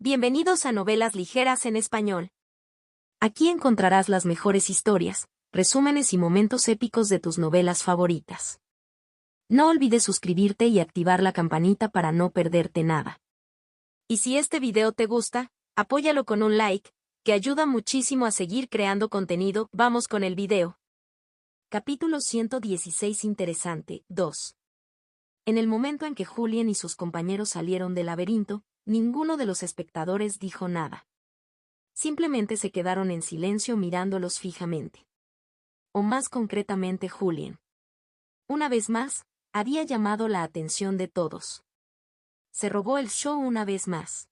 Bienvenidos a Novelas Ligeras en Español. Aquí encontrarás las mejores historias, resúmenes y momentos épicos de tus novelas favoritas. No olvides suscribirte y activar la campanita para no perderte nada. Y si este video te gusta, apóyalo con un like, que ayuda muchísimo a seguir creando contenido. Vamos con el video. Capítulo 116 Interesante, 2. En el momento en que Julien y sus compañeros salieron del laberinto, ninguno de los espectadores dijo nada. Simplemente se quedaron en silencio mirándolos fijamente. O más concretamente Julien. Una vez más, había llamado la atención de todos. Se robó el show una vez más.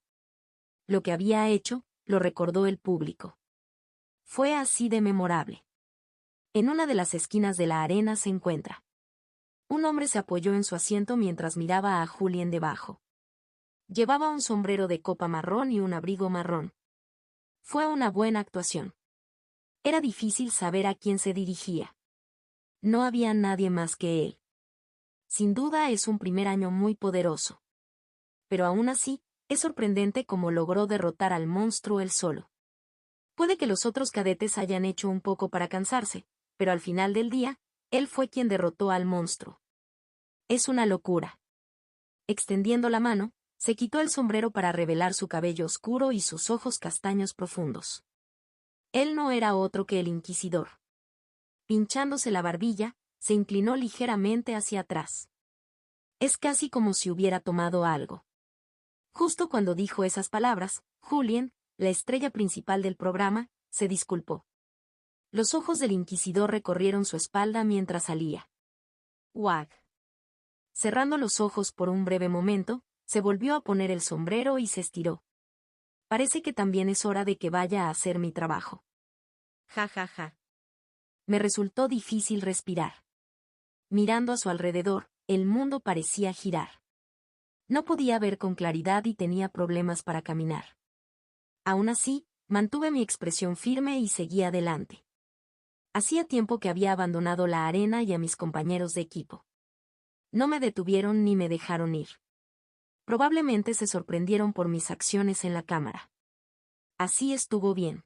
Lo que había hecho, lo recordó el público. Fue así de memorable. En una de las esquinas de la arena se encuentra. Un hombre se apoyó en su asiento mientras miraba a Julien debajo. Llevaba un sombrero de copa marrón y un abrigo marrón. Fue una buena actuación. Era difícil saber a quién se dirigía. No había nadie más que él. Sin duda es un primer año muy poderoso. Pero aún así, es sorprendente cómo logró derrotar al monstruo él solo. Puede que los otros cadetes hayan hecho un poco para cansarse, pero al final del día, él fue quien derrotó al monstruo. Es una locura. Extendiendo la mano, se quitó el sombrero para revelar su cabello oscuro y sus ojos castaños profundos. Él no era otro que el Inquisidor. Pinchándose la barbilla, se inclinó ligeramente hacia atrás. Es casi como si hubiera tomado algo. Justo cuando dijo esas palabras, Julien, la estrella principal del programa, se disculpó. Los ojos del Inquisidor recorrieron su espalda mientras salía. Wag. Cerrando los ojos por un breve momento, se volvió a poner el sombrero y se estiró. Parece que también es hora de que vaya a hacer mi trabajo. Ja ja ja. Me resultó difícil respirar. Mirando a su alrededor, el mundo parecía girar. No podía ver con claridad y tenía problemas para caminar. Aún así, mantuve mi expresión firme y seguí adelante. Hacía tiempo que había abandonado la arena y a mis compañeros de equipo. No me detuvieron ni me dejaron ir. Probablemente se sorprendieron por mis acciones en la cámara. Así estuvo bien.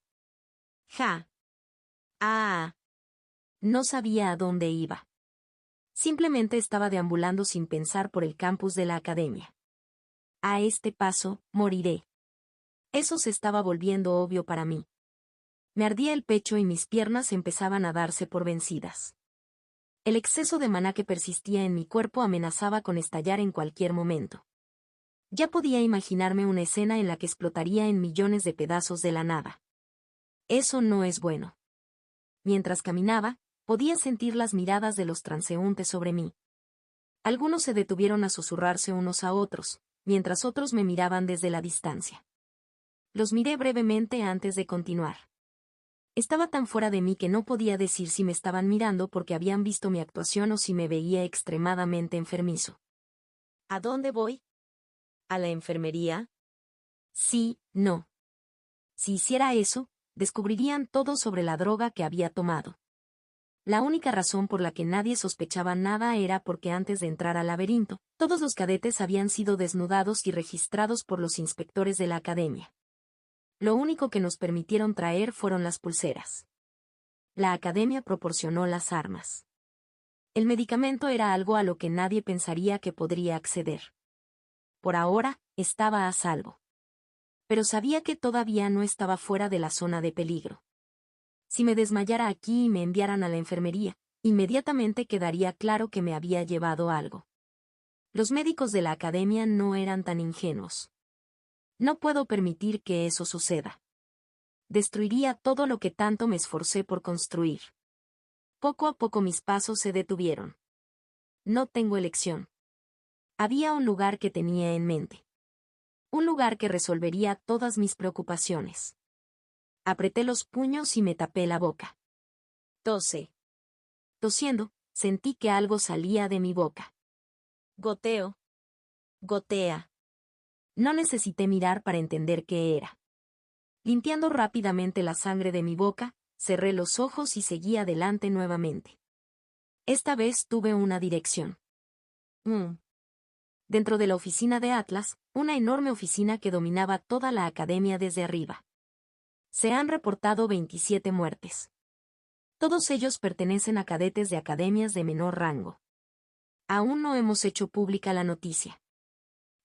Ja. Ah. No sabía a dónde iba. Simplemente estaba deambulando sin pensar por el campus de la academia. A este paso, moriré. Eso se estaba volviendo obvio para mí. Me ardía el pecho y mis piernas empezaban a darse por vencidas. El exceso de maná que persistía en mi cuerpo amenazaba con estallar en cualquier momento. Ya podía imaginarme una escena en la que explotaría en millones de pedazos de la nada. Eso no es bueno. Mientras caminaba, podía sentir las miradas de los transeúntes sobre mí. Algunos se detuvieron a susurrarse unos a otros, mientras otros me miraban desde la distancia. Los miré brevemente antes de continuar. Estaba tan fuera de mí que no podía decir si me estaban mirando porque habían visto mi actuación o si me veía extremadamente enfermizo. ¿A dónde voy? ¿A la enfermería? Sí, no. Si hiciera eso, descubrirían todo sobre la droga que había tomado. La única razón por la que nadie sospechaba nada era porque antes de entrar al laberinto, todos los cadetes habían sido desnudados y registrados por los inspectores de la academia. Lo único que nos permitieron traer fueron las pulseras. La academia proporcionó las armas. El medicamento era algo a lo que nadie pensaría que podría acceder. Por ahora, estaba a salvo. Pero sabía que todavía no estaba fuera de la zona de peligro. Si me desmayara aquí y me enviaran a la enfermería, inmediatamente quedaría claro que me había llevado algo. Los médicos de la academia no eran tan ingenuos. No puedo permitir que eso suceda. Destruiría todo lo que tanto me esforcé por construir. Poco a poco mis pasos se detuvieron. No tengo elección. Había un lugar que tenía en mente. Un lugar que resolvería todas mis preocupaciones. Apreté los puños y me tapé la boca. Tosé. Tosiendo, sentí que algo salía de mi boca. Goteo. Gotea. No necesité mirar para entender qué era. Limpiando rápidamente la sangre de mi boca, cerré los ojos y seguí adelante nuevamente. Esta vez tuve una dirección. Dentro de la oficina de Atlas, una enorme oficina que dominaba toda la academia desde arriba. Se han reportado 27 muertes. Todos ellos pertenecen a cadetes de academias de menor rango. Aún no hemos hecho pública la noticia.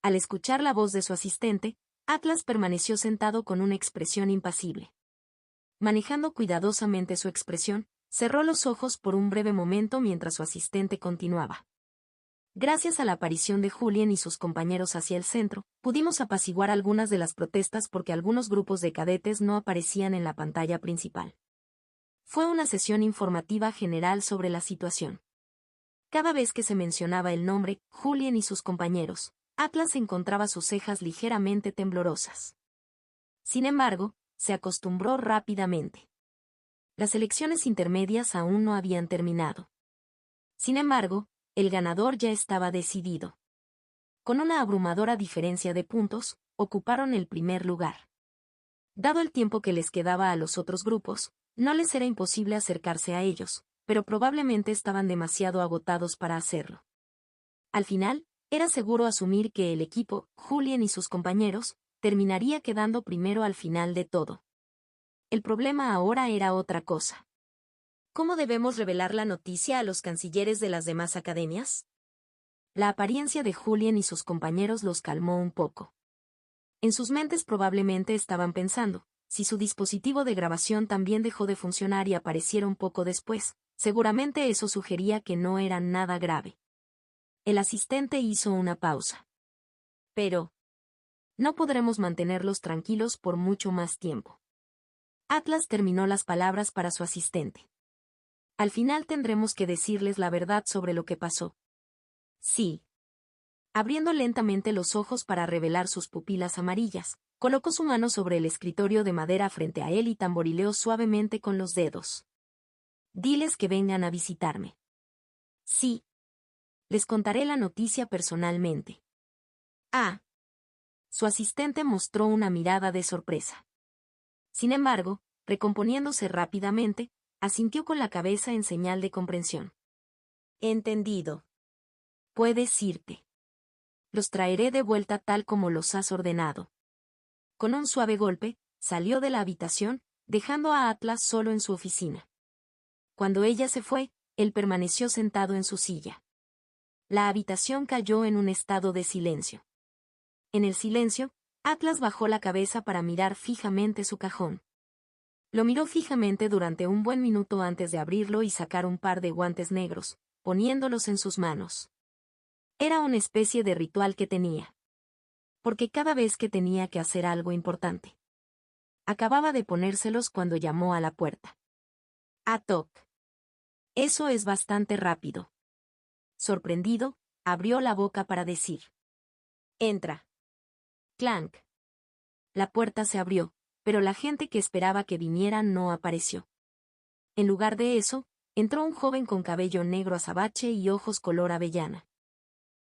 Al escuchar la voz de su asistente, Atlas permaneció sentado con una expresión impasible. Manejando cuidadosamente su expresión, cerró los ojos por un breve momento mientras su asistente continuaba. Gracias a la aparición de Julien y sus compañeros hacia el centro, pudimos apaciguar algunas de las protestas porque algunos grupos de cadetes no aparecían en la pantalla principal. Fue una sesión informativa general sobre la situación. Cada vez que se mencionaba el nombre, Julien y sus compañeros, Atlas encontraba sus cejas ligeramente temblorosas. Sin embargo, se acostumbró rápidamente. Las elecciones intermedias aún no habían terminado. Sin embargo, el ganador ya estaba decidido. Con una abrumadora diferencia de puntos, ocuparon el primer lugar. Dado el tiempo que les quedaba a los otros grupos, no les era imposible acercarse a ellos, pero probablemente estaban demasiado agotados para hacerlo. Al final, era seguro asumir que el equipo, Julien y sus compañeros, terminaría quedando primero al final de todo. El problema ahora era otra cosa. ¿Cómo debemos revelar la noticia a los cancilleres de las demás academias? La apariencia de Julien y sus compañeros los calmó un poco. En sus mentes probablemente estaban pensando, si su dispositivo de grabación también dejó de funcionar y apareciera un poco después, seguramente eso sugería que no era nada grave. El asistente hizo una pausa. Pero no podremos mantenerlos tranquilos por mucho más tiempo. Atlas terminó las palabras para su asistente. Al final tendremos que decirles la verdad sobre lo que pasó. Sí. Abriendo lentamente los ojos para revelar sus pupilas amarillas, colocó su mano sobre el escritorio de madera frente a él y tamborileó suavemente con los dedos. Diles que vengan a visitarme. Sí. Les contaré la noticia personalmente. Ah. Su asistente mostró una mirada de sorpresa. Sin embargo, recomponiéndose rápidamente, asintió con la cabeza en señal de comprensión. Entendido. Puedes irte. Los traeré de vuelta tal como los has ordenado. Con un suave golpe, salió de la habitación, dejando a Atlas solo en su oficina. Cuando ella se fue, él permaneció sentado en su silla. La habitación cayó en un estado de silencio. En el silencio, Atlas bajó la cabeza para mirar fijamente su cajón. Lo miró fijamente durante un buen minuto antes de abrirlo y sacar un par de guantes negros, poniéndolos en sus manos. Era una especie de ritual que tenía. Porque cada vez que tenía que hacer algo importante. Acababa de ponérselos cuando llamó a la puerta. Atok. Eso es bastante rápido. Sorprendido, abrió la boca para decir. Entra. Clank. La puerta se abrió, pero la gente que esperaba que viniera no apareció. En lugar de eso, entró un joven con cabello negro azabache y ojos color avellana.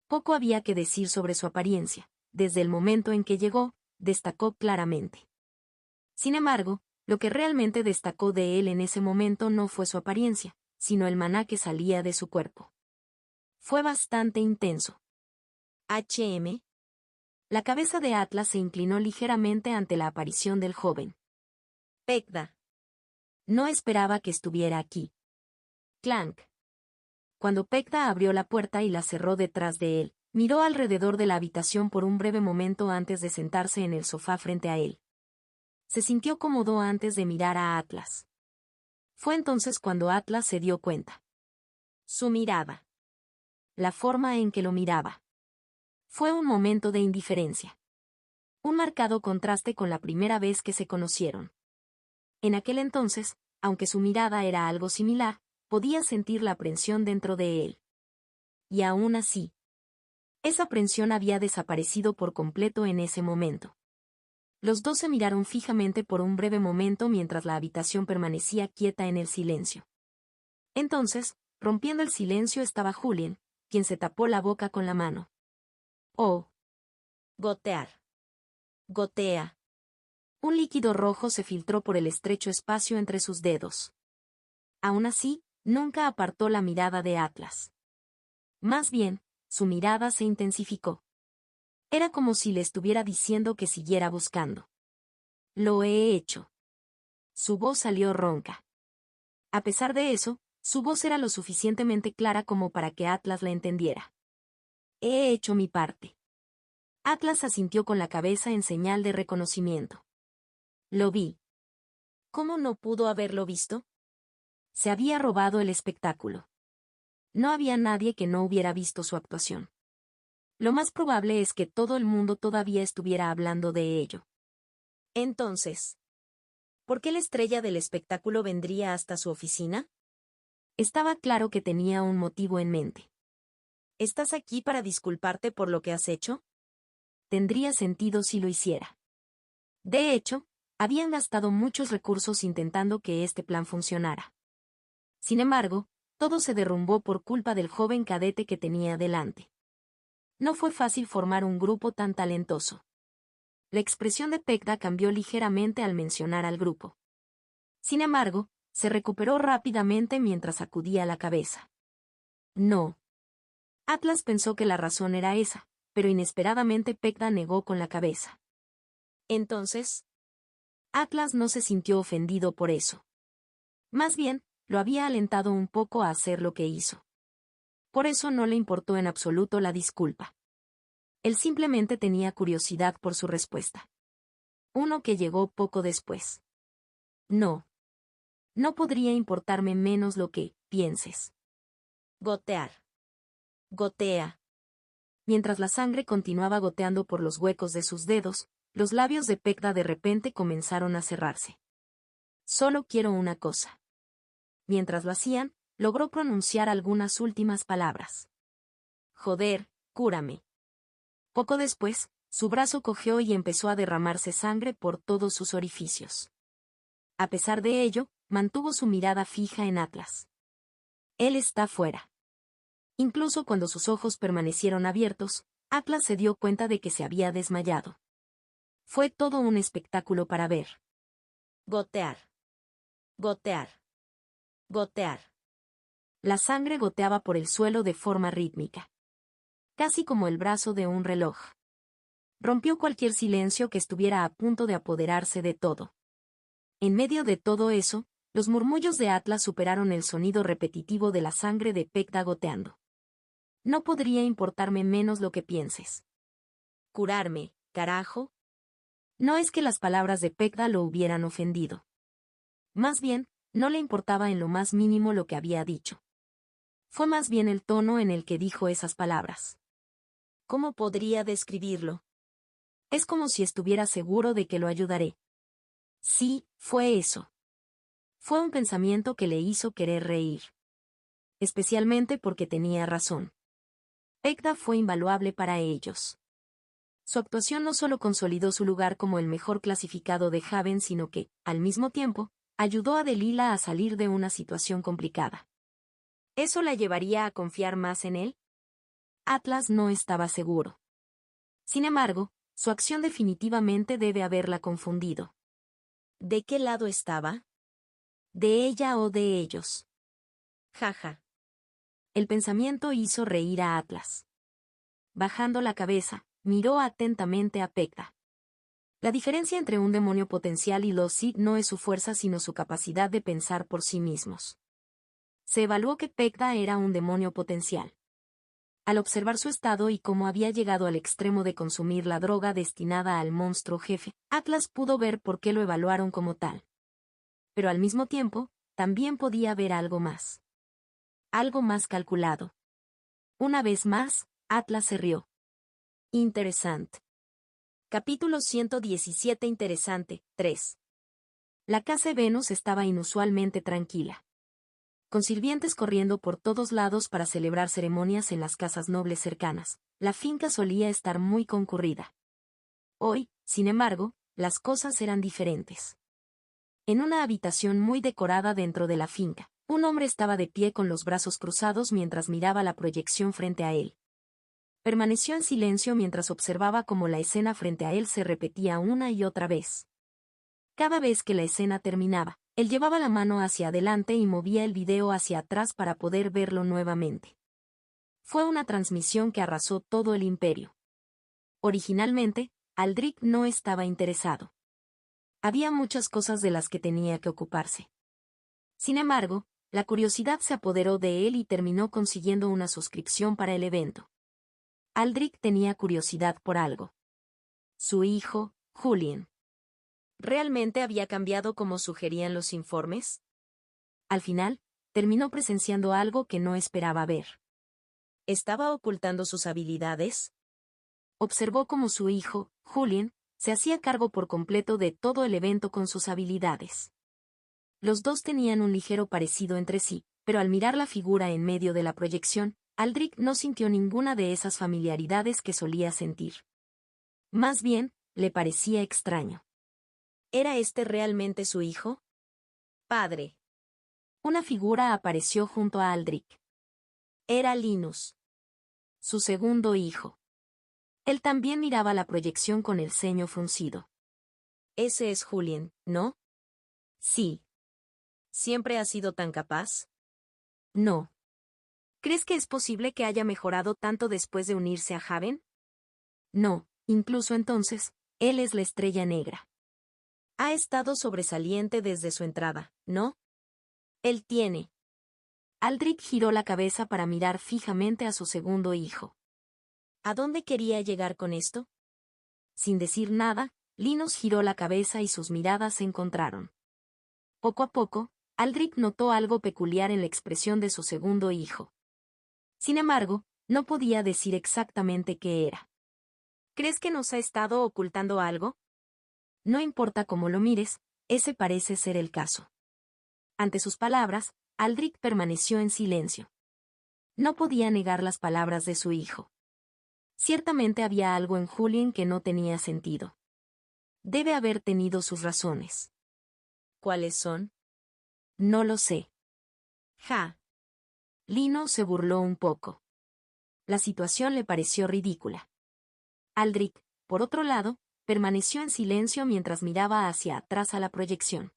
Poco había que decir sobre su apariencia, desde el momento en que llegó, destacó claramente. Sin embargo, lo que realmente destacó de él en ese momento no fue su apariencia, sino el maná que salía de su cuerpo. Fue bastante intenso. HM. La cabeza de Atlas se inclinó ligeramente ante la aparición del joven. Pekda. No esperaba que estuviera aquí. Clank. Cuando Pekda abrió la puerta y la cerró detrás de él, miró alrededor de la habitación por un breve momento antes de sentarse en el sofá frente a él. Se sintió cómodo antes de mirar a Atlas. Fue entonces cuando Atlas se dio cuenta. Su mirada. La forma en que lo miraba. Fue un momento de indiferencia. Un marcado contraste con la primera vez que se conocieron. En aquel entonces, aunque su mirada era algo similar, podía sentir la aprensión dentro de él. Y aún así, esa aprensión había desaparecido por completo en ese momento. Los dos se miraron fijamente por un breve momento mientras la habitación permanecía quieta en el silencio. Entonces, rompiendo el silencio estaba Julien, quien se tapó la boca con la mano. Oh. Gotear. Gotea. Un líquido rojo se filtró por el estrecho espacio entre sus dedos. Aún así, nunca apartó la mirada de Atlas. Más bien, su mirada se intensificó. Era como si le estuviera diciendo que siguiera buscando. Lo he hecho. Su voz salió ronca. A pesar de eso, su voz era lo suficientemente clara como para que Atlas la entendiera. He hecho mi parte. Atlas asintió con la cabeza en señal de reconocimiento. Lo vi. ¿Cómo no pudo haberlo visto? Se había robado el espectáculo. No había nadie que no hubiera visto su actuación. Lo más probable es que todo el mundo todavía estuviera hablando de ello. Entonces, ¿por qué la estrella del espectáculo vendría hasta su oficina? Estaba claro que tenía un motivo en mente. ¿Estás aquí para disculparte por lo que has hecho? Tendría sentido si lo hiciera. De hecho, habían gastado muchos recursos intentando que este plan funcionara. Sin embargo, todo se derrumbó por culpa del joven cadete que tenía delante. No fue fácil formar un grupo tan talentoso. La expresión de Pekda cambió ligeramente al mencionar al grupo. Sin embargo, se recuperó rápidamente mientras sacudía la cabeza. No. Atlas pensó que la razón era esa, pero inesperadamente Pekda negó con la cabeza. Entonces, Atlas no se sintió ofendido por eso. Más bien, lo había alentado un poco a hacer lo que hizo. Por eso no le importó en absoluto la disculpa. Él simplemente tenía curiosidad por su respuesta. Uno que llegó poco después. No. No podría importarme menos lo que pienses. Gotear. Gotea. Mientras la sangre continuaba goteando por los huecos de sus dedos, los labios de Pekda de repente comenzaron a cerrarse. Solo quiero una cosa. Mientras lo hacían, logró pronunciar algunas últimas palabras. Joder, cúrame. Poco después, su brazo cojeó y empezó a derramarse sangre por todos sus orificios. A pesar de ello, mantuvo su mirada fija en Atlas. Él está fuera. Incluso cuando sus ojos permanecieron abiertos, Atlas se dio cuenta de que se había desmayado. Fue todo un espectáculo para ver. Gotear. Gotear. Gotear. La sangre goteaba por el suelo de forma rítmica. Casi como el brazo de un reloj. Rompió cualquier silencio que estuviera a punto de apoderarse de todo. En medio de todo eso, los murmullos de Atlas superaron el sonido repetitivo de la sangre de Pekda goteando. No podría importarme menos lo que pienses. Curarme, carajo. No es que las palabras de Pekda lo hubieran ofendido. Más bien, no le importaba en lo más mínimo lo que había dicho. Fue más bien el tono en el que dijo esas palabras. ¿Cómo podría describirlo? Es como si estuviera seguro de que lo ayudaré. Sí, fue eso. Fue un pensamiento que le hizo querer reír. Especialmente porque tenía razón. Pekda fue invaluable para ellos. Su actuación no solo consolidó su lugar como el mejor clasificado de Haven, sino que, al mismo tiempo, ayudó a Delilah a salir de una situación complicada. ¿Eso la llevaría a confiar más en él? Atlas no estaba seguro. Sin embargo, su acción definitivamente debe haberla confundido. ¿De qué lado estaba? ¿De ella o de ellos? Jaja. El pensamiento hizo reír a Atlas. Bajando la cabeza, miró atentamente a Pekda. La diferencia entre un demonio potencial y los Sith no es su fuerza sino su capacidad de pensar por sí mismos. Se evaluó que Pekda era un demonio potencial. Al observar su estado y cómo había llegado al extremo de consumir la droga destinada al monstruo jefe, Atlas pudo ver por qué lo evaluaron como tal. Pero al mismo tiempo, también podía ver algo más. Algo más calculado. Una vez más, Atlas se rió. Interesante. Capítulo 117 Interesante, 3. La casa Venus estaba inusualmente tranquila. Con sirvientes corriendo por todos lados para celebrar ceremonias en las casas nobles cercanas, la finca solía estar muy concurrida. Hoy, sin embargo, las cosas eran diferentes. En una habitación muy decorada dentro de la finca, un hombre estaba de pie con los brazos cruzados mientras miraba la proyección frente a él. Permaneció en silencio mientras observaba cómo la escena frente a él se repetía una y otra vez. Cada vez que la escena terminaba, él llevaba la mano hacia adelante y movía el video hacia atrás para poder verlo nuevamente. Fue una transmisión que arrasó todo el imperio. Originalmente, Aldrich no estaba interesado. Había muchas cosas de las que tenía que ocuparse. Sin embargo, la curiosidad se apoderó de él y terminó consiguiendo una suscripción para el evento. Aldrich tenía curiosidad por algo. Su hijo, Julien. ¿Realmente había cambiado como sugerían los informes? Al final, terminó presenciando algo que no esperaba ver. ¿Estaba ocultando sus habilidades? Observó cómo su hijo, Julien, se hacía cargo por completo de todo el evento con sus habilidades. Los dos tenían un ligero parecido entre sí, pero al mirar la figura en medio de la proyección, Aldrich no sintió ninguna de esas familiaridades que solía sentir. Más bien, le parecía extraño. ¿Era este realmente su hijo? Padre. Una figura apareció junto a Aldrich. Era Linus. Su segundo hijo. Él también miraba la proyección con el ceño fruncido. Ese es Julien, ¿no? Sí. ¿Siempre ha sido tan capaz? No. ¿Crees que es posible que haya mejorado tanto después de unirse a Haven? No, incluso entonces, él es la estrella negra. Ha estado sobresaliente desde su entrada, ¿no? Él tiene. Aldrich giró la cabeza para mirar fijamente a su segundo hijo. ¿A dónde quería llegar con esto? Sin decir nada, Linus giró la cabeza y sus miradas se encontraron. Poco a poco, Aldrich notó algo peculiar en la expresión de su segundo hijo. Sin embargo, no podía decir exactamente qué era. ¿Crees que nos ha estado ocultando algo? No importa cómo lo mires, ese parece ser el caso. Ante sus palabras, Aldrich permaneció en silencio. No podía negar las palabras de su hijo. Ciertamente había algo en Julien que no tenía sentido. Debe haber tenido sus razones. ¿Cuáles son? No lo sé. Ja. Lino se burló un poco. La situación le pareció ridícula. Aldrich, por otro lado, permaneció en silencio mientras miraba hacia atrás a la proyección.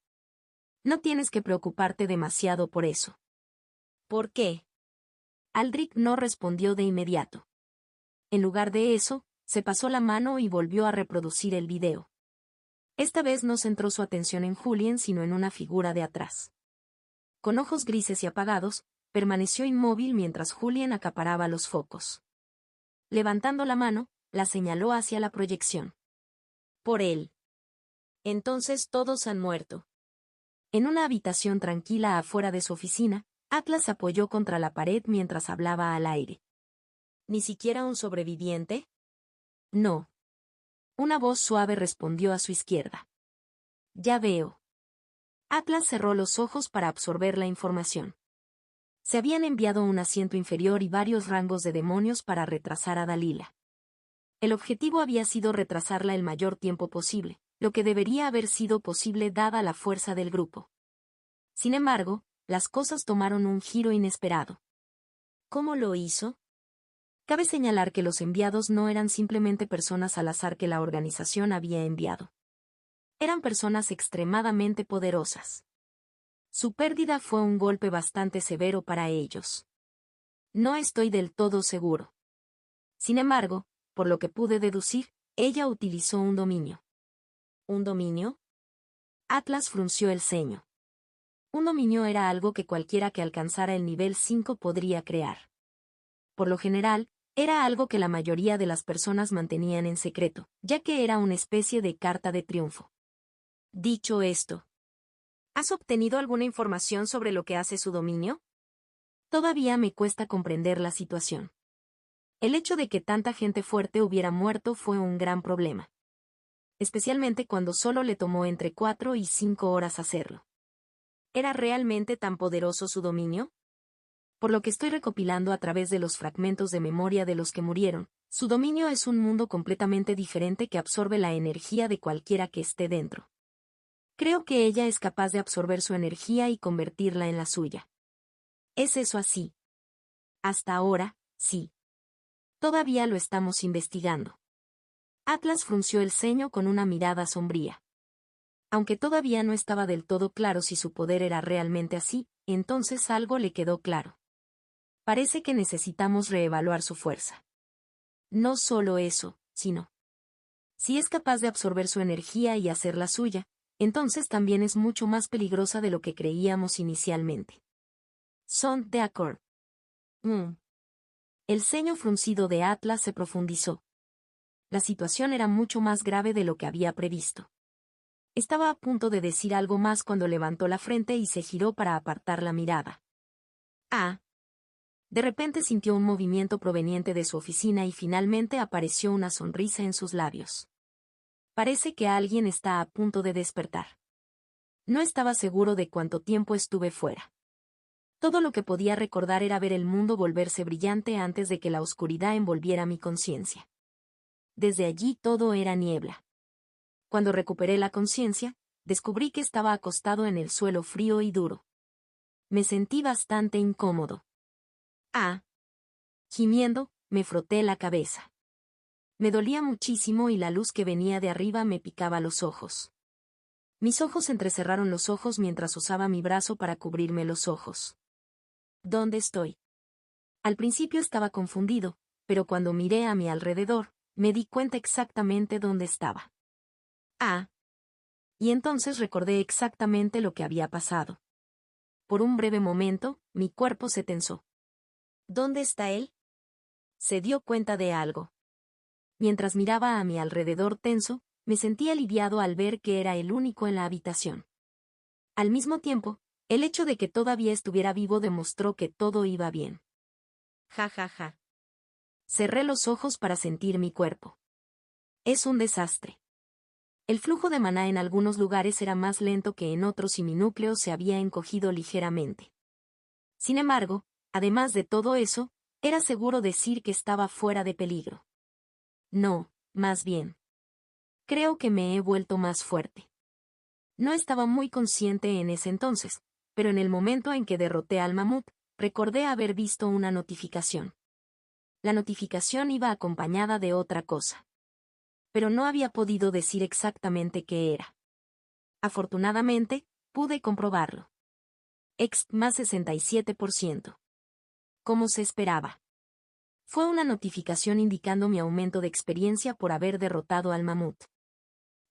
No tienes que preocuparte demasiado por eso. ¿Por qué? Aldrich no respondió de inmediato. En lugar de eso, se pasó la mano y volvió a reproducir el video. Esta vez no centró su atención en Julien sino en una figura de atrás. Con ojos grises y apagados, permaneció inmóvil mientras Julien acaparaba los focos. Levantando la mano, la señaló hacia la proyección. Por él. Entonces todos han muerto. En una habitación tranquila afuera de su oficina, Atlas se apoyó contra la pared mientras hablaba al aire. ¿Ni siquiera un sobreviviente? No. Una voz suave respondió a su izquierda. Ya veo. Atlas cerró los ojos para absorber la información. Se habían enviado un asiento inferior y varios rangos de demonios para retrasar a Dalila. El objetivo había sido retrasarla el mayor tiempo posible, lo que debería haber sido posible dada la fuerza del grupo. Sin embargo, las cosas tomaron un giro inesperado. ¿Cómo lo hizo? Cabe señalar que los enviados no eran simplemente personas al azar que la organización había enviado. Eran personas extremadamente poderosas. Su pérdida fue un golpe bastante severo para ellos. No estoy del todo seguro. Sin embargo, por lo que pude deducir, ella utilizó un dominio. ¿Un dominio? Atlas frunció el ceño. Un dominio era algo que cualquiera que alcanzara el nivel 5 podría crear. Por lo general, era algo que la mayoría de las personas mantenían en secreto, ya que era una especie de carta de triunfo. Dicho esto, ¿has obtenido alguna información sobre lo que hace su dominio? Todavía me cuesta comprender la situación. El hecho de que tanta gente fuerte hubiera muerto fue un gran problema. Especialmente cuando solo le tomó entre 4 y 5 horas hacerlo. ¿Era realmente tan poderoso su dominio? Por lo que estoy recopilando a través de los fragmentos de memoria de los que murieron, su dominio es un mundo completamente diferente que absorbe la energía de cualquiera que esté dentro. Creo que ella es capaz de absorber su energía y convertirla en la suya. ¿Es eso así? Hasta ahora, sí. Todavía lo estamos investigando. Atlas frunció el ceño con una mirada sombría. Aunque todavía no estaba del todo claro si su poder era realmente así, entonces algo le quedó claro. Parece que necesitamos reevaluar su fuerza. No solo eso, sino Si es capaz de absorber su energía y hacer la suya, entonces también es mucho más peligrosa de lo que creíamos inicialmente. Son de acuerdo. El ceño fruncido de Atlas se profundizó. La situación era mucho más grave de lo que había previsto. Estaba a punto de decir algo más cuando levantó la frente y se giró para apartar la mirada. De repente sintió un movimiento proveniente de su oficina y finalmente apareció una sonrisa en sus labios. Parece que alguien está a punto de despertar. No estaba seguro de cuánto tiempo estuve fuera. Todo lo que podía recordar era ver el mundo volverse brillante antes de que la oscuridad envolviera mi conciencia. Desde allí todo era niebla. Cuando recuperé la conciencia, descubrí que estaba acostado en el suelo frío y duro. Me sentí bastante incómodo. Gimiendo, me froté la cabeza. Me dolía muchísimo y la luz que venía de arriba me picaba los ojos. Mis ojos entrecerraron los ojos mientras usaba mi brazo para cubrirme los ojos. ¿Dónde estoy? Al principio estaba confundido, pero cuando miré a mi alrededor, me di cuenta exactamente dónde estaba. Y entonces recordé exactamente lo que había pasado. Por un breve momento, mi cuerpo se tensó. ¿Dónde está él? Se dio cuenta de algo. Mientras miraba a mi alrededor tenso, me sentí aliviado al ver que era el único en la habitación. Al mismo tiempo, el hecho de que todavía estuviera vivo demostró que todo iba bien. Cerré los ojos para sentir mi cuerpo. Es un desastre. El flujo de maná en algunos lugares era más lento que en otros y mi núcleo se había encogido ligeramente. Sin embargo, además de todo eso, era seguro decir que estaba fuera de peligro. No, más bien. Creo que me he vuelto más fuerte. No estaba muy consciente en ese entonces, pero en el momento en que derroté al mamut, recordé haber visto una notificación. La notificación iba acompañada de otra cosa. Pero no había podido decir exactamente qué era. Afortunadamente, pude comprobarlo. Más 67%. Como se esperaba. Fue una notificación indicando mi aumento de experiencia por haber derrotado al mamut.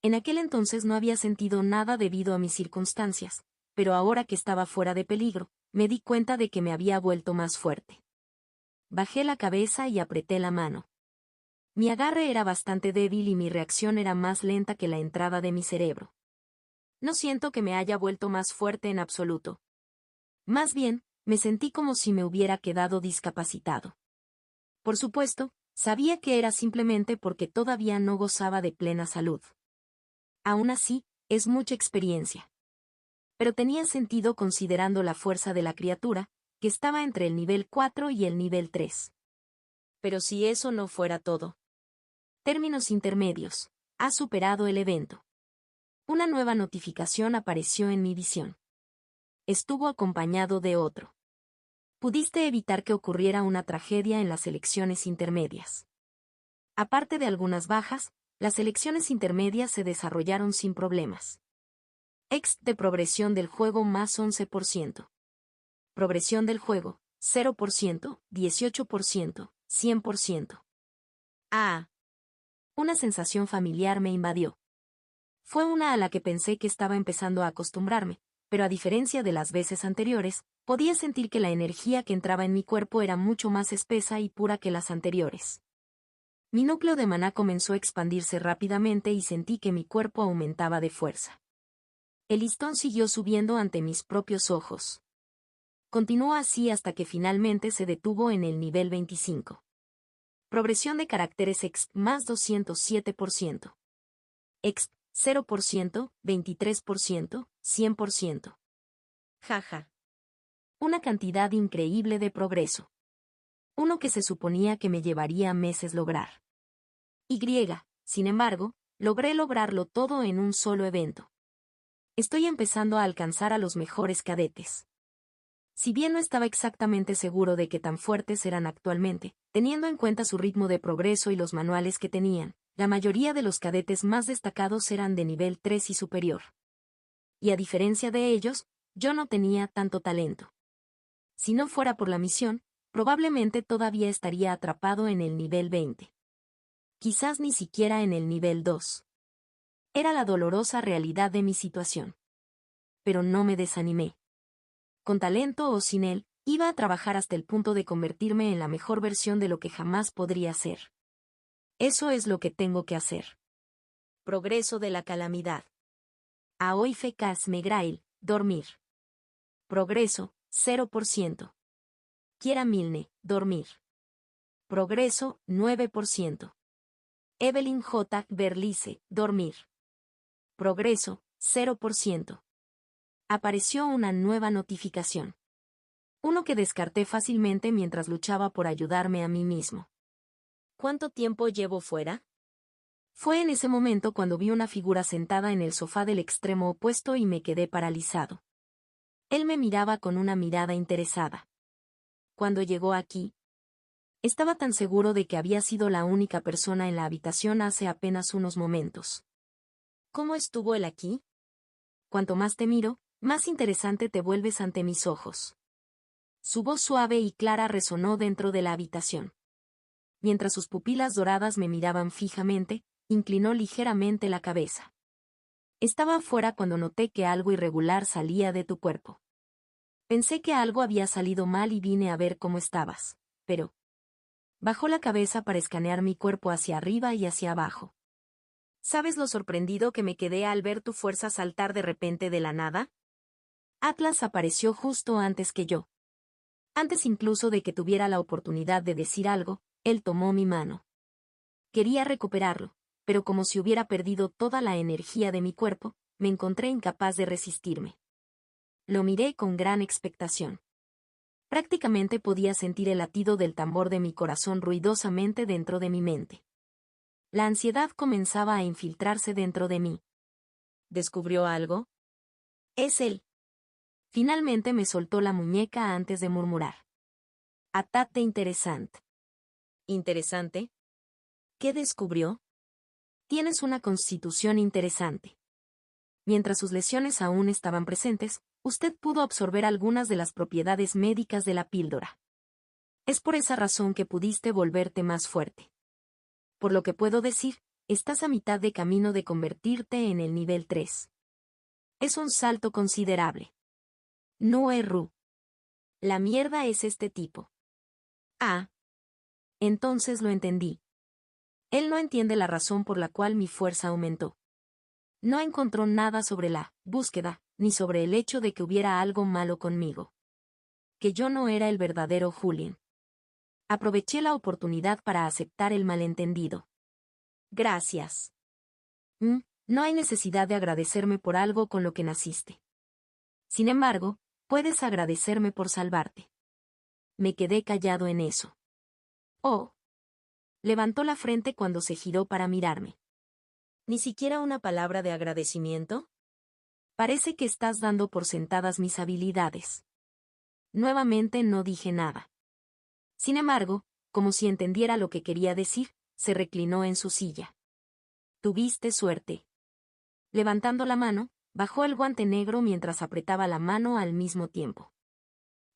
En aquel entonces no había sentido nada debido a mis circunstancias, pero ahora que estaba fuera de peligro, me di cuenta de que me había vuelto más fuerte. Bajé la cabeza y apreté la mano. Mi agarre era bastante débil y mi reacción era más lenta que la entrada de mi cerebro. No siento que me haya vuelto más fuerte en absoluto. Más bien, me sentí como si me hubiera quedado discapacitado. Por supuesto, sabía que era simplemente porque todavía no gozaba de plena salud. Aún así, es mucha experiencia. Pero tenía sentido considerando la fuerza de la criatura, que estaba entre el nivel 4 y el nivel 3. Pero si eso no fuera todo. Términos intermedios. Ha superado el evento. Una nueva notificación apareció en mi visión. Estuvo acompañado de otro. Pudiste evitar que ocurriera una tragedia en las elecciones intermedias. Aparte de algunas bajas, las elecciones intermedias se desarrollaron sin problemas. De progresión del juego más 11%. Progresión del juego, 0%, 18%, 100%. Una sensación familiar me invadió. Fue una a la que pensé que estaba empezando a acostumbrarme, pero a diferencia de las veces anteriores, podía sentir que la energía que entraba en mi cuerpo era mucho más espesa y pura que las anteriores. Mi núcleo de maná comenzó a expandirse rápidamente y sentí que mi cuerpo aumentaba de fuerza. El listón siguió subiendo ante mis propios ojos. Continuó así hasta que finalmente se detuvo en el nivel 25. Progresión de caracteres más 207%. 0%, 23%, 100%. Una cantidad increíble de progreso. Uno que se suponía que me llevaría meses lograr. Sin embargo, logré lograrlo todo en un solo evento. Estoy empezando a alcanzar a los mejores cadetes. Si bien no estaba exactamente seguro de qué tan fuertes eran actualmente, teniendo en cuenta su ritmo de progreso y los manuales que tenían, la mayoría de los cadetes más destacados eran de nivel 3 y superior. Y a diferencia de ellos, yo no tenía tanto talento. Si no fuera por la misión, probablemente todavía estaría atrapado en el nivel 20. Quizás ni siquiera en el nivel 2. Era la dolorosa realidad de mi situación. Pero no me desanimé. Con talento o sin él, iba a trabajar hasta el punto de convertirme en la mejor versión de lo que jamás podría ser. Eso es lo que tengo que hacer. Progreso de la calamidad. Aoi fecas megrail, dormir. Progreso, 0%. Kiera Milne, dormir. Progreso, 9%. Evelyn J. Berlice, dormir. Progreso, 0%. Apareció una nueva notificación. Uno que descarté fácilmente mientras luchaba por ayudarme a mí mismo. ¿Cuánto tiempo llevo fuera? Fue en ese momento cuando vi una figura sentada en el sofá del extremo opuesto y me quedé paralizado. Él me miraba con una mirada interesada. Cuando llegó aquí, estaba tan seguro de que había sido la única persona en la habitación hace apenas unos momentos. ¿Cómo estuvo él aquí? Cuanto más te miro, más interesante te vuelves ante mis ojos. Su voz suave y clara resonó dentro de la habitación. Mientras sus pupilas doradas me miraban fijamente, inclinó ligeramente la cabeza. Estaba afuera cuando noté que algo irregular salía de tu cuerpo. Pensé que algo había salido mal y vine a ver cómo estabas, pero... Bajó la cabeza para escanear mi cuerpo hacia arriba y hacia abajo. ¿Sabes lo sorprendido que me quedé al ver tu fuerza saltar de repente de la nada? Atlas apareció justo antes que yo. Antes incluso de que tuviera la oportunidad de decir algo, él tomó mi mano. Quería recuperarlo, pero como si hubiera perdido toda la energía de mi cuerpo, me encontré incapaz de resistirme. Lo miré con gran expectación. Prácticamente podía sentir el latido del tambor de mi corazón ruidosamente dentro de mi mente. La ansiedad comenzaba a infiltrarse dentro de mí. ¿Descubrió algo? Es él. Finalmente me soltó la muñeca antes de murmurar. Atate interesante. ¿Interesante? ¿Qué descubrió? Tienes una constitución interesante. Mientras sus lesiones aún estaban presentes, usted pudo absorber algunas de las propiedades médicas de la píldora. Es por esa razón que pudiste volverte más fuerte. Por lo que puedo decir, estás a mitad de camino de convertirte en el nivel 3. Es un salto considerable. No erró. La mierda es este tipo. Ah. Entonces lo entendí. Él no entiende la razón por la cual mi fuerza aumentó. No encontró nada sobre la búsqueda, ni sobre el hecho de que hubiera algo malo conmigo. Que yo no era el verdadero Julian. Aproveché la oportunidad para aceptar el malentendido. Gracias. No hay necesidad de agradecerme por algo con lo que naciste. Sin embargo, puedes agradecerme por salvarte. Me quedé callado en eso. Oh. Levantó la frente cuando se giró para mirarme. ¿Ni siquiera una palabra de agradecimiento? Parece que estás dando por sentadas mis habilidades. Nuevamente no dije nada. Sin embargo, como si entendiera lo que quería decir, se reclinó en su silla. Tuviste suerte. Levantando la mano, bajó el guante negro mientras apretaba la mano al mismo tiempo.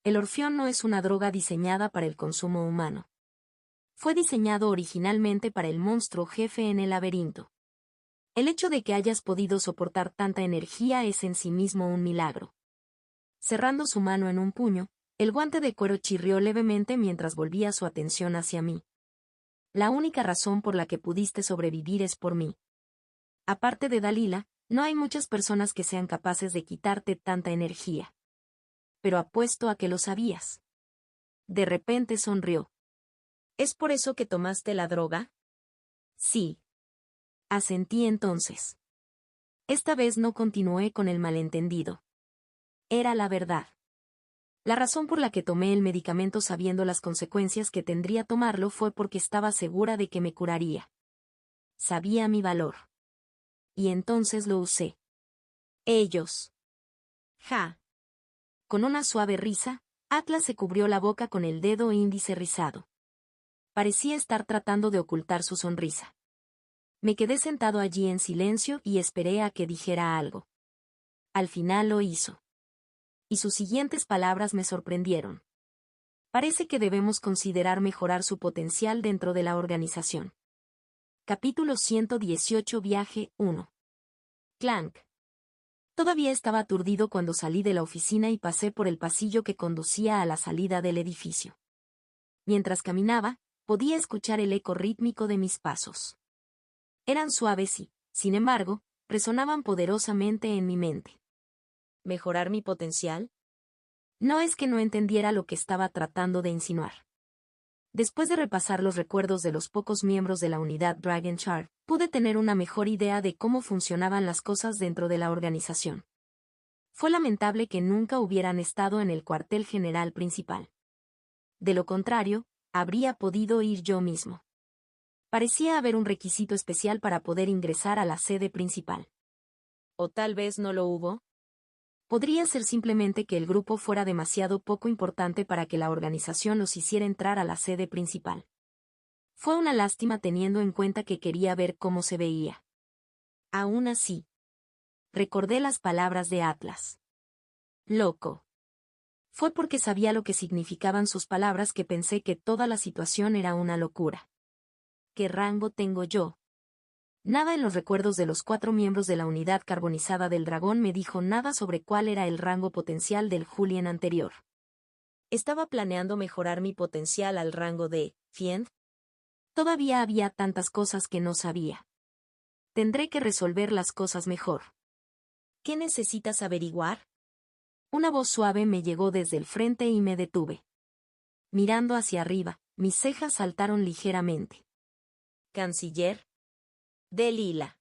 El orfión no es una droga diseñada para el consumo humano. Fue diseñado originalmente para el monstruo jefe en el laberinto. El hecho de que hayas podido soportar tanta energía es en sí mismo un milagro. Cerrando su mano en un puño, el guante de cuero chirrió levemente mientras volvía su atención hacia mí. La única razón por la que pudiste sobrevivir es por mí. Aparte de Dalila, no hay muchas personas que sean capaces de quitarte tanta energía. Pero apuesto a que lo sabías. De repente sonrió. ¿Es por eso que tomaste la droga? Sí. Asentí entonces. Esta vez no continué con el malentendido. Era la verdad. La razón por la que tomé el medicamento sabiendo las consecuencias que tendría tomarlo fue porque estaba segura de que me curaría. Sabía mi valor. Y entonces lo usé. Ellos. Ja. Con una suave risa, Atlas se cubrió la boca con el dedo índice rizado. Parecía estar tratando de ocultar su sonrisa. Me quedé sentado allí en silencio y esperé a que dijera algo. Al final lo hizo. Y sus siguientes palabras me sorprendieron. Parece que debemos considerar mejorar su potencial dentro de la organización. Capítulo 118 Viaje 1. Clank. Todavía estaba aturdido cuando salí de la oficina y pasé por el pasillo que conducía a la salida del edificio. Mientras caminaba, podía escuchar el eco rítmico de mis pasos. Eran suaves y, sin embargo, resonaban poderosamente en mi mente. ¿Mejorar mi potencial? No es que no entendiera lo que estaba tratando de insinuar. Después de repasar los recuerdos de los pocos miembros de la unidad Dragon Shard, pude tener una mejor idea de cómo funcionaban las cosas dentro de la organización. Fue lamentable que nunca hubieran estado en el cuartel general principal. De lo contrario, habría podido ir yo mismo. Parecía haber un requisito especial para poder ingresar a la sede principal. ¿O tal vez no lo hubo? Podría ser simplemente que el grupo fuera demasiado poco importante para que la organización los hiciera entrar a la sede principal. Fue una lástima teniendo en cuenta que quería ver cómo se veía. Aún así, recordé las palabras de Atlas. Loco. Fue porque sabía lo que significaban sus palabras que pensé que toda la situación era una locura. ¿Qué rango tengo yo? Nada en los recuerdos de los 4 miembros de la unidad carbonizada del dragón me dijo nada sobre cuál era el rango potencial del Julien anterior. ¿Estaba planeando mejorar mi potencial al rango de Fiend? Todavía había tantas cosas que no sabía. Tendré que resolver las cosas mejor. ¿Qué necesitas averiguar? Una voz suave me llegó desde el frente y me detuve. Mirando hacia arriba, mis cejas saltaron ligeramente. ¿Canciller? Delilah.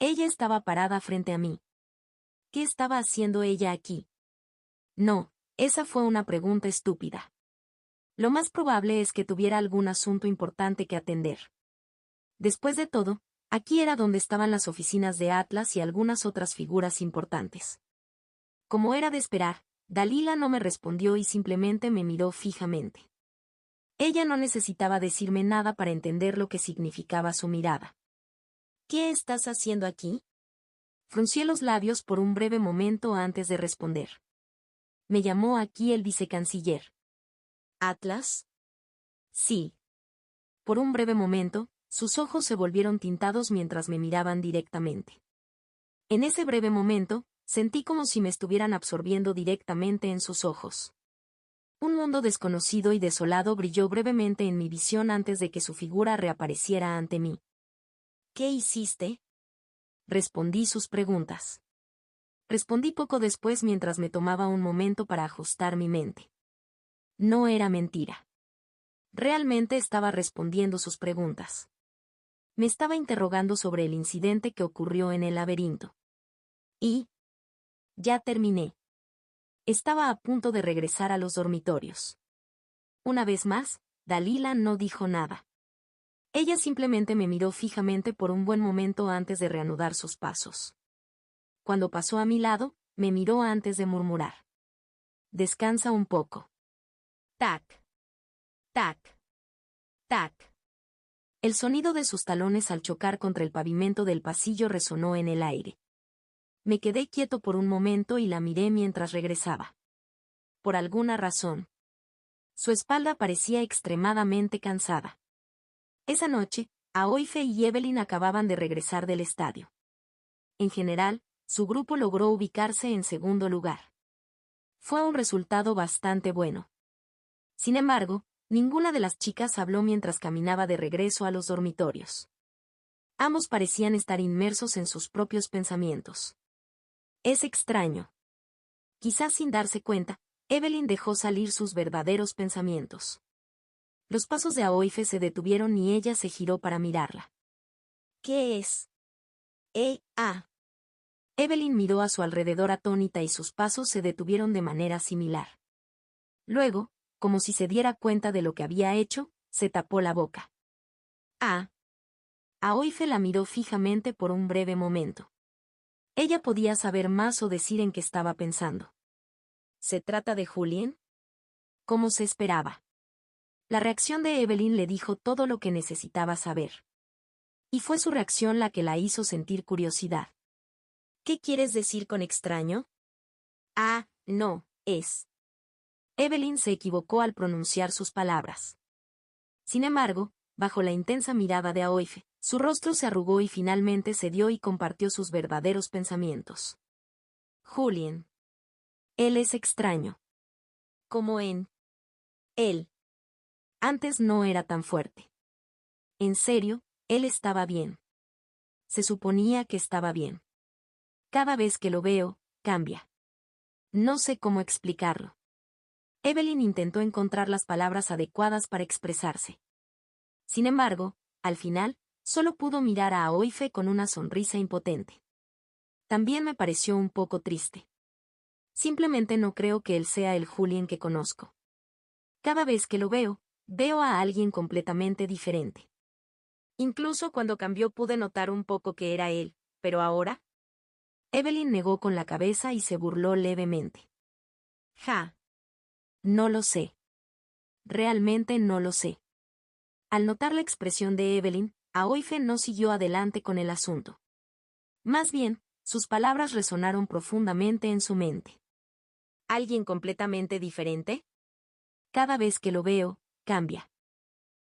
Ella estaba parada frente a mí. ¿Qué estaba haciendo ella aquí? No, esa fue una pregunta estúpida. Lo más probable es que tuviera algún asunto importante que atender. Después de todo, aquí era donde estaban las oficinas de Atlas y algunas otras figuras importantes. Como era de esperar, Delilah no me respondió y simplemente me miró fijamente. Ella no necesitaba decirme nada para entender lo que significaba su mirada. ¿Qué estás haciendo aquí? Fruncí los labios por un breve momento antes de responder. Me llamó aquí el vicecanciller. ¿Atlas? Sí. Por un breve momento, sus ojos se volvieron tintados mientras me miraban directamente. En ese breve momento, sentí como si me estuvieran absorbiendo directamente en sus ojos. Un mundo desconocido y desolado brilló brevemente en mi visión antes de que su figura reapareciera ante mí. ¿Qué hiciste? Respondí sus preguntas. Respondí poco después mientras me tomaba un momento para ajustar mi mente. No era mentira. Realmente estaba respondiendo sus preguntas. Me estaba interrogando sobre el incidente que ocurrió en el laberinto. Y ya terminé. Estaba a punto de regresar a los dormitorios. Una vez más, Delilah no dijo nada. Ella simplemente me miró fijamente por un buen momento antes de reanudar sus pasos. Cuando pasó a mi lado, me miró antes de murmurar. Descansa un poco. Tac. Tac. Tac. El sonido de sus talones al chocar contra el pavimento del pasillo resonó en el aire. Me quedé quieto por un momento y la miré mientras regresaba. Por alguna razón. Su espalda parecía extremadamente cansada. Esa noche, Aoife y Evelyn acababan de regresar del estadio. En general, su grupo logró ubicarse en segundo lugar. Fue un resultado bastante bueno. Sin embargo, ninguna de las chicas habló mientras caminaba de regreso a los dormitorios. Ambos parecían estar inmersos en sus propios pensamientos. Es extraño. Quizás sin darse cuenta, Evelyn dejó salir sus verdaderos pensamientos. Los pasos de Aoife se detuvieron y ella se giró para mirarla. ¿Qué es? Evelyn miró a su alrededor atónita y sus pasos se detuvieron de manera similar. Luego, como si se diera cuenta de lo que había hecho, se tapó la boca. Aoife la miró fijamente por un breve momento. Ella podía saber más o decir en qué estaba pensando. ¿Se trata de Julien? Como se esperaba. La reacción de Evelyn le dijo todo lo que necesitaba saber. Y fue su reacción la que la hizo sentir curiosidad. ¿Qué quieres decir con extraño? No, es. Evelyn se equivocó al pronunciar sus palabras. Sin embargo, bajo la intensa mirada de Aoife, Su rostro se arrugó y finalmente cedió y compartió sus verdaderos pensamientos. Julien. Él es extraño. Como en él. Antes no era tan fuerte. En serio, él estaba bien. Se suponía que estaba bien. Cada vez que lo veo, cambia. No sé cómo explicarlo. Evelyn intentó encontrar las palabras adecuadas para expresarse. Sin embargo, al final, solo pudo mirar a Aoife con una sonrisa impotente. También me pareció un poco triste. Simplemente no creo que él sea el Julien que conozco. Cada vez que lo veo, veo a alguien completamente diferente. Incluso cuando cambió pude notar un poco que era él, pero ahora... Evelyn negó con la cabeza y se burló levemente. Ja. No lo sé. Realmente no lo sé. Al notar la expresión de Evelyn, Aoife no siguió adelante con el asunto. Más bien, sus palabras resonaron profundamente en su mente. ¿Alguien completamente diferente? Cada vez que lo veo, cambia.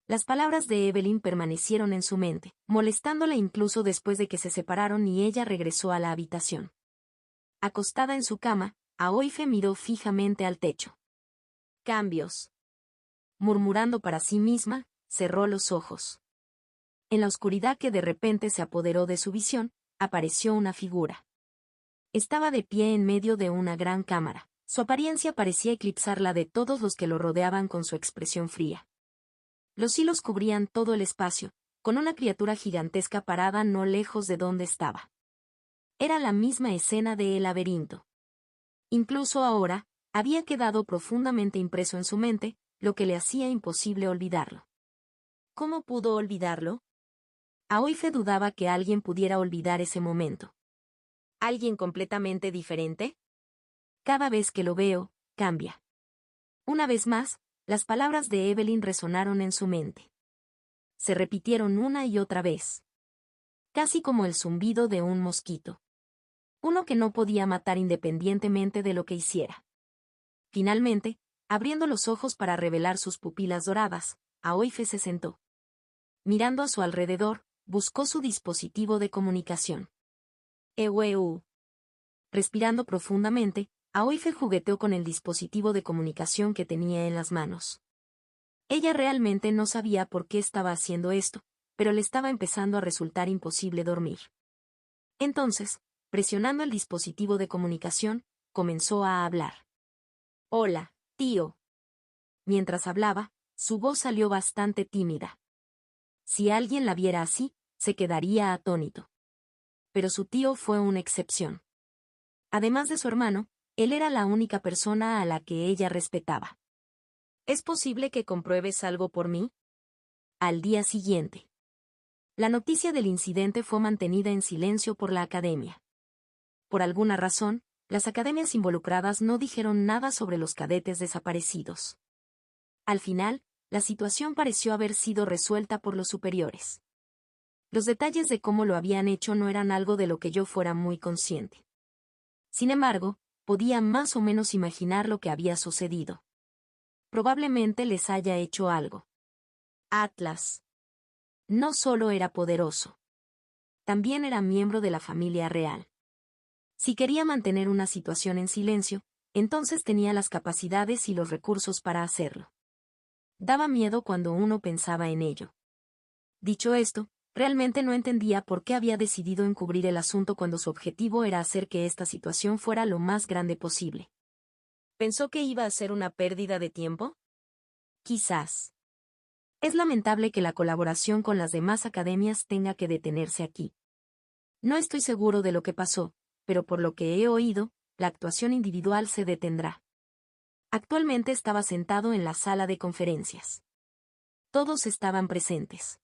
Las palabras de Evelyn permanecieron en su mente, molestándola incluso después de que se separaron y ella regresó a la habitación. Acostada en su cama, Aoife miró fijamente al techo. Cambios. Murmurando para sí misma, cerró los ojos. En la oscuridad que de repente se apoderó de su visión, apareció una figura. Estaba de pie en medio de una gran cámara. Su apariencia parecía eclipsar la de todos los que lo rodeaban con su expresión fría. Los hilos cubrían todo el espacio, con una criatura gigantesca parada no lejos de donde estaba. Era la misma escena de El laberinto. Incluso ahora, había quedado profundamente impreso en su mente, lo que le hacía imposible olvidarlo. ¿Cómo pudo olvidarlo? Aoife dudaba que alguien pudiera olvidar ese momento. ¿Alguien completamente diferente? Cada vez que lo veo, cambia. Una vez más, las palabras de Evelyn resonaron en su mente. Se repitieron una y otra vez. Casi como el zumbido de un mosquito. Uno que no podía matar independientemente de lo que hiciera. Finalmente, abriendo los ojos para revelar sus pupilas doradas, Aoife se sentó. Mirando a su alrededor, buscó su dispositivo de comunicación. Eweu. Respirando profundamente, Aoife jugueteó con el dispositivo de comunicación que tenía en las manos. Ella realmente no sabía por qué estaba haciendo esto, pero le estaba empezando a resultar imposible dormir. Entonces, presionando el dispositivo de comunicación, comenzó a hablar. Hola, tío. Mientras hablaba, su voz salió bastante tímida. Si alguien la viera así, se quedaría atónito. Pero su tío fue una excepción. Además de su hermano, él era la única persona a la que ella respetaba. ¿Es posible que compruebes algo por mí? Al día siguiente. La noticia del incidente fue mantenida en silencio por la academia. Por alguna razón, las academias involucradas no dijeron nada sobre los cadetes desaparecidos. Al final, la situación pareció haber sido resuelta por los superiores. Los detalles de cómo lo habían hecho no eran algo de lo que yo fuera muy consciente. Sin embargo, podía más o menos imaginar lo que había sucedido. Probablemente les haya hecho algo. Atlas. No solo era poderoso. También era miembro de la familia real. Si quería mantener una situación en silencio, entonces tenía las capacidades y los recursos para hacerlo. Daba miedo cuando uno pensaba en ello. Dicho esto, realmente no entendía por qué había decidido encubrir el asunto cuando su objetivo era hacer que esta situación fuera lo más grande posible. ¿Pensó que iba a ser una pérdida de tiempo? Quizás. Es lamentable que la colaboración con las demás academias tenga que detenerse aquí. No estoy seguro de lo que pasó, pero por lo que he oído, la actuación individual se detendrá. Actualmente estaba sentado en la sala de conferencias. Todos estaban presentes.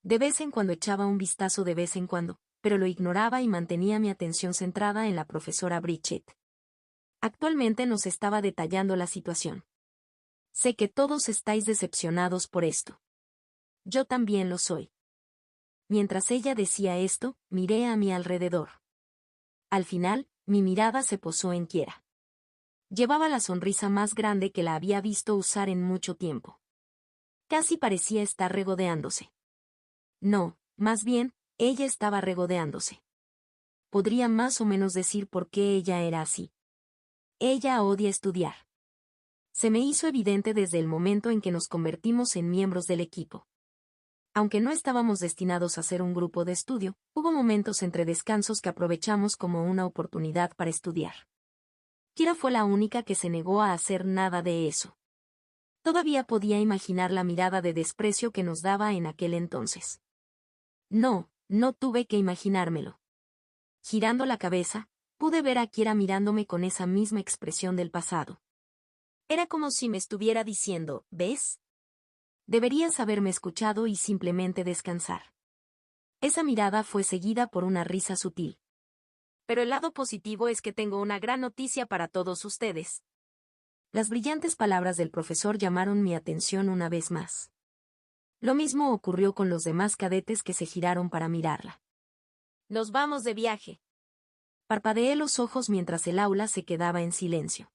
De vez en cuando echaba un vistazo de vez en cuando, pero lo ignoraba y mantenía mi atención centrada en la profesora Bridget. Actualmente nos estaba detallando la situación. Sé que todos estáis decepcionados por esto. Yo también lo soy. Mientras ella decía esto, miré a mi alrededor. Al final, mi mirada se posó en Kiera. Llevaba la sonrisa más grande que la había visto usar en mucho tiempo. Casi parecía estar regodeándose. No, Más bien, ella estaba regodeándose. Podría más o menos decir por qué ella era así. Ella odia estudiar. Se me hizo evidente desde el momento en que nos convertimos en miembros del equipo. Aunque no estábamos destinados a ser un grupo de estudio, hubo momentos entre descansos que aprovechamos como una oportunidad para estudiar. Kira fue la única que se negó a hacer nada de eso. Todavía podía imaginar la mirada de desprecio que nos daba en aquel entonces. No tuve que imaginármelo. Girando la cabeza, pude ver a Kira mirándome con esa misma expresión del pasado. Era como si me estuviera diciendo, ¿ves? Deberías haberme escuchado y simplemente descansar. Esa mirada fue seguida por una risa sutil. Pero el lado positivo es que tengo una gran noticia para todos ustedes. Las brillantes palabras del profesor llamaron mi atención una vez más. Lo mismo ocurrió con los demás cadetes que se giraron para mirarla. Nos vamos de viaje. Parpadeé los ojos mientras el aula se quedaba en silencio.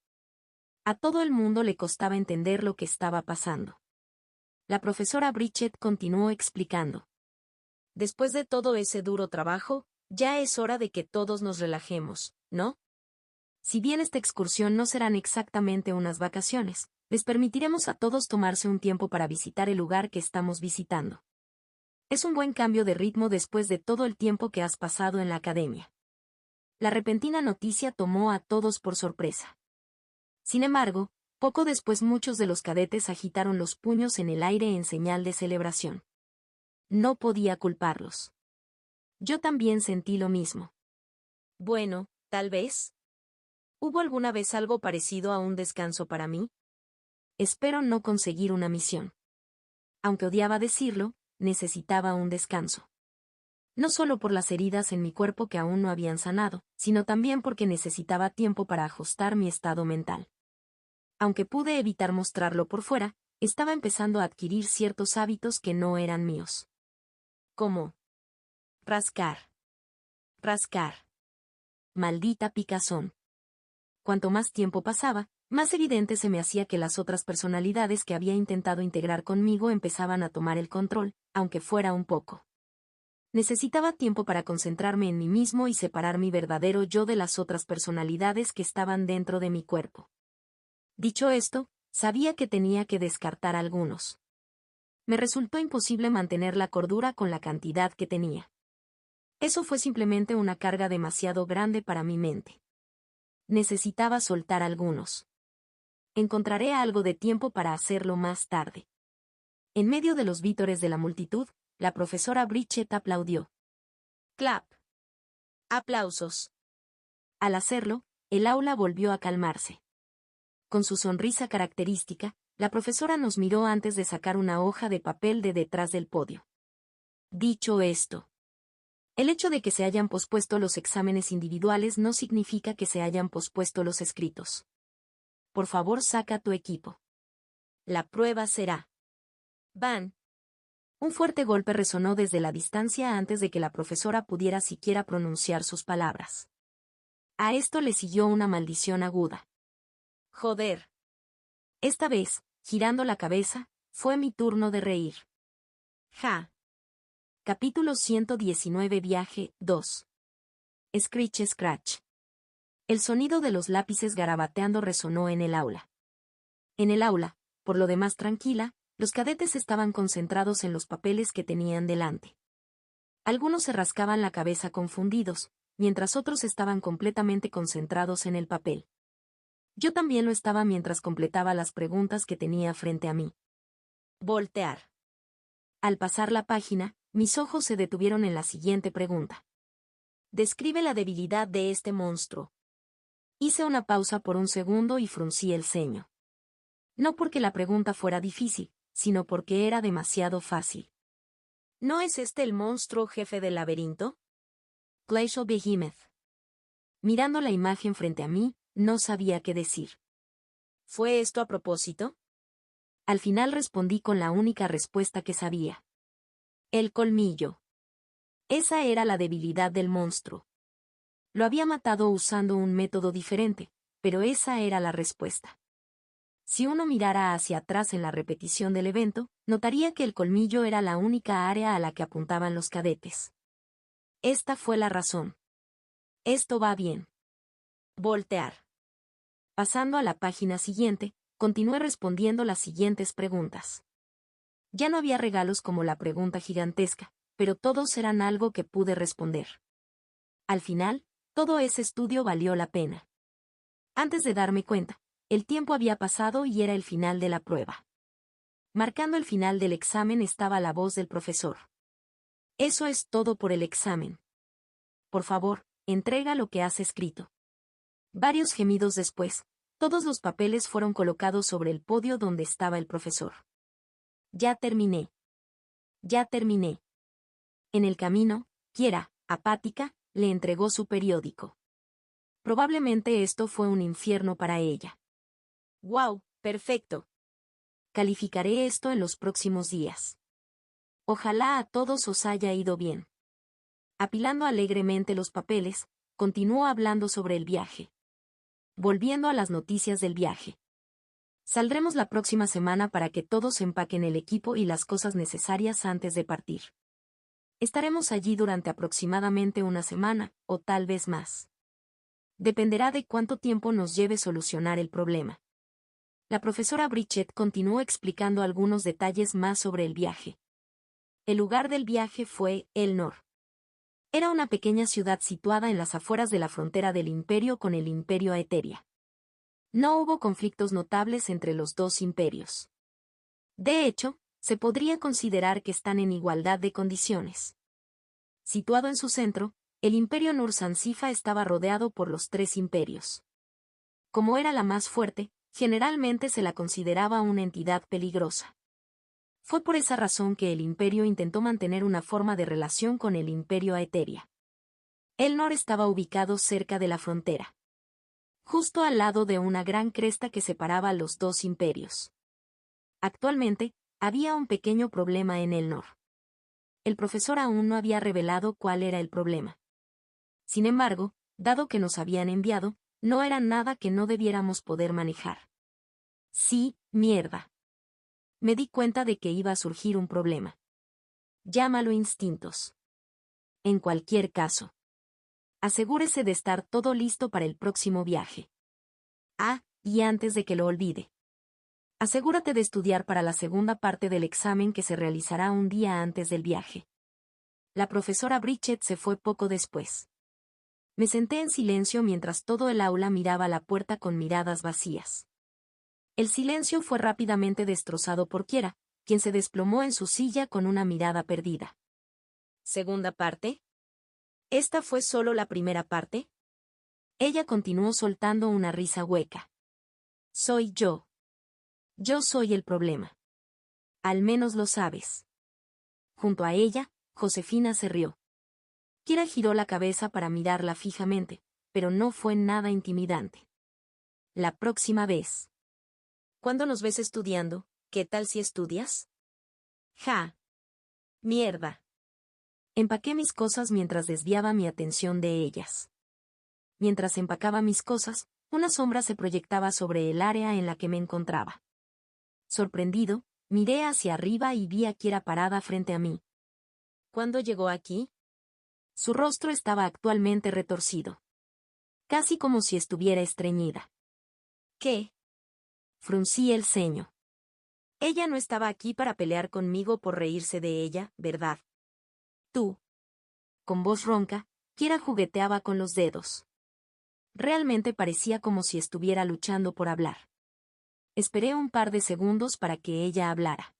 A todo el mundo le costaba entender lo que estaba pasando. La profesora Bridget continuó explicando. Después de todo ese duro trabajo, ya es hora de que todos nos relajemos, ¿no? Si bien esta excursión no serán exactamente unas vacaciones, les permitiremos a todos tomarse un tiempo para visitar el lugar que estamos visitando. Es un buen cambio de ritmo después de todo el tiempo que has pasado en la academia. La repentina noticia tomó a todos por sorpresa. Sin embargo, poco después muchos de los cadetes agitaron los puños en el aire en señal de celebración. No podía culparlos. Yo también sentí lo mismo. Bueno, tal vez. ¿Hubo alguna vez algo parecido a un descanso para mí? Espero no conseguir una misión. Aunque odiaba decirlo, necesitaba un descanso. No solo por las heridas en mi cuerpo que aún no habían sanado, sino también porque necesitaba tiempo para ajustar mi estado mental. Aunque pude evitar mostrarlo por fuera, estaba empezando a adquirir ciertos hábitos que no eran míos. Como rascar. Rascar. Maldita picazón. Cuanto más tiempo pasaba, más evidente se me hacía que las otras personalidades que había intentado integrar conmigo empezaban a tomar el control, aunque fuera un poco. Necesitaba tiempo para concentrarme en mí mismo y separar mi verdadero yo de las otras personalidades que estaban dentro de mi cuerpo. Dicho esto, sabía que tenía que descartar algunos. Me resultó imposible mantener la cordura con la cantidad que tenía. Eso fue simplemente una carga demasiado grande para mi mente. Necesitaba soltar algunos. Encontraré algo de tiempo para hacerlo más tarde. En medio de los vítores de la multitud, la profesora Bridget aplaudió. Clap. Aplausos. Al hacerlo, el aula volvió a calmarse. Con su sonrisa característica, la profesora nos miró antes de sacar una hoja de papel de detrás del podio. Dicho esto, el hecho de que se hayan pospuesto los exámenes individuales no significa que se hayan pospuesto los escritos. Por favor, saca tu equipo. La prueba será. Van. Un fuerte golpe resonó desde la distancia antes de que la profesora pudiera siquiera pronunciar sus palabras. A esto le siguió una maldición aguda. Joder. Esta vez, girando la cabeza, fue mi turno de reír. Ja. Capítulo 119 Viaje 2. Screech Scratch. El sonido de los lápices garabateando resonó en el aula. En el aula, por lo demás tranquila, los cadetes estaban concentrados en los papeles que tenían delante. Algunos se rascaban la cabeza confundidos, mientras otros estaban completamente concentrados en el papel. Yo también lo estaba mientras completaba las preguntas que tenía frente a mí. Voltear. Al pasar la página, mis ojos se detuvieron en la siguiente pregunta. Describe la debilidad de este monstruo. Hice una pausa por un segundo y fruncí el ceño. No porque la pregunta fuera difícil, sino porque era demasiado fácil. ¿No es este el monstruo jefe del laberinto? Glacial Behemoth. Mirando la imagen frente a mí, no sabía qué decir. ¿Fue esto a propósito? Al final respondí con la única respuesta que sabía. El colmillo. Esa era la debilidad del monstruo. Lo había matado usando un método diferente, pero esa era la respuesta. Si uno mirara hacia atrás en la repetición del evento, notaría que el colmillo era la única área a la que apuntaban los cadetes. Esta fue la razón. Esto va bien. Voltear. Pasando a la página siguiente, continué respondiendo las siguientes preguntas. Ya no había regalos como la pregunta gigantesca, pero todos eran algo que pude responder. Al final, todo ese estudio valió la pena. Antes de darme cuenta, el tiempo había pasado y era el final de la prueba. Marcando el final del examen estaba la voz del profesor. Eso es todo por el examen. Por favor, entrega lo que has escrito. Varios gemidos después, todos los papeles fueron colocados sobre el podio donde estaba el profesor. Ya terminé. Ya terminé. En el camino, Kiera, apática, le entregó su periódico. Probablemente esto fue un infierno para ella. ¡Wow! Perfecto. Calificaré esto en los próximos días. Ojalá a todos os haya ido bien. Apilando alegremente los papeles, continuó hablando sobre el viaje. Volviendo a las noticias del viaje. Saldremos la próxima semana para que todos empaquen el equipo y las cosas necesarias antes de partir. Estaremos allí durante aproximadamente una semana, o tal vez más. Dependerá de cuánto tiempo nos lleve solucionar el problema. La profesora Bridget continuó explicando algunos detalles más sobre el viaje. El lugar del viaje fue Elnor. Era una pequeña ciudad situada en las afueras de la frontera del imperio con el imperio Aeteria. No hubo conflictos notables entre los dos imperios. De hecho, se podría considerar que están en igualdad de condiciones. Situado en su centro, el imperio Nur-Zanzifa estaba rodeado por los tres imperios. Como era la más fuerte, generalmente se la consideraba una entidad peligrosa. Fue por esa razón que el imperio intentó mantener una forma de relación con el imperio Aeteria. Elnor estaba ubicado cerca de la frontera, justo al lado de una gran cresta que separaba los dos imperios. Actualmente, había un pequeño problema en Elnor. El profesor aún no había revelado cuál era el problema. Sin embargo, dado que nos habían enviado, no era nada que no debiéramos poder manejar. Sí, mierda. Me di cuenta de que iba a surgir un problema. Llámalo instintos. En cualquier caso, asegúrese de estar todo listo para el próximo viaje. Ah, y antes de que lo olvide, asegúrate de estudiar para la segunda parte del examen que se realizará un día antes del viaje. La profesora Bridget se fue poco después. Me senté en silencio mientras todo el aula miraba la puerta con miradas vacías. El silencio fue rápidamente destrozado por Kiera, quien se desplomó en su silla con una mirada perdida. ¿Segunda parte? ¿Esta fue solo la primera parte? Ella continuó soltando una risa hueca. Soy yo. Yo soy el problema. Al menos lo sabes. Junto a ella, Josefina se rió. Kiera giró la cabeza para mirarla fijamente, pero no fue nada intimidante. La próxima vez. ¿Cuándo nos ves estudiando? ¿Qué tal si estudias? Ja. Mierda. Empaqué mis cosas mientras desviaba mi atención de ellas. Mientras empacaba mis cosas, una sombra se proyectaba sobre el área en la que me encontraba. Sorprendido, miré hacia arriba y vi a Kiera parada frente a mí. ¿Cuándo llegó aquí? Su rostro estaba actualmente retorcido. Casi como si estuviera estreñida. ¿Qué? Fruncí el ceño. Ella no estaba aquí para pelear conmigo por reírse de ella, ¿verdad? Tú. Con voz ronca, Kiera jugueteaba con los dedos. Realmente parecía como si estuviera luchando por hablar. Esperé un par de segundos para que ella hablara.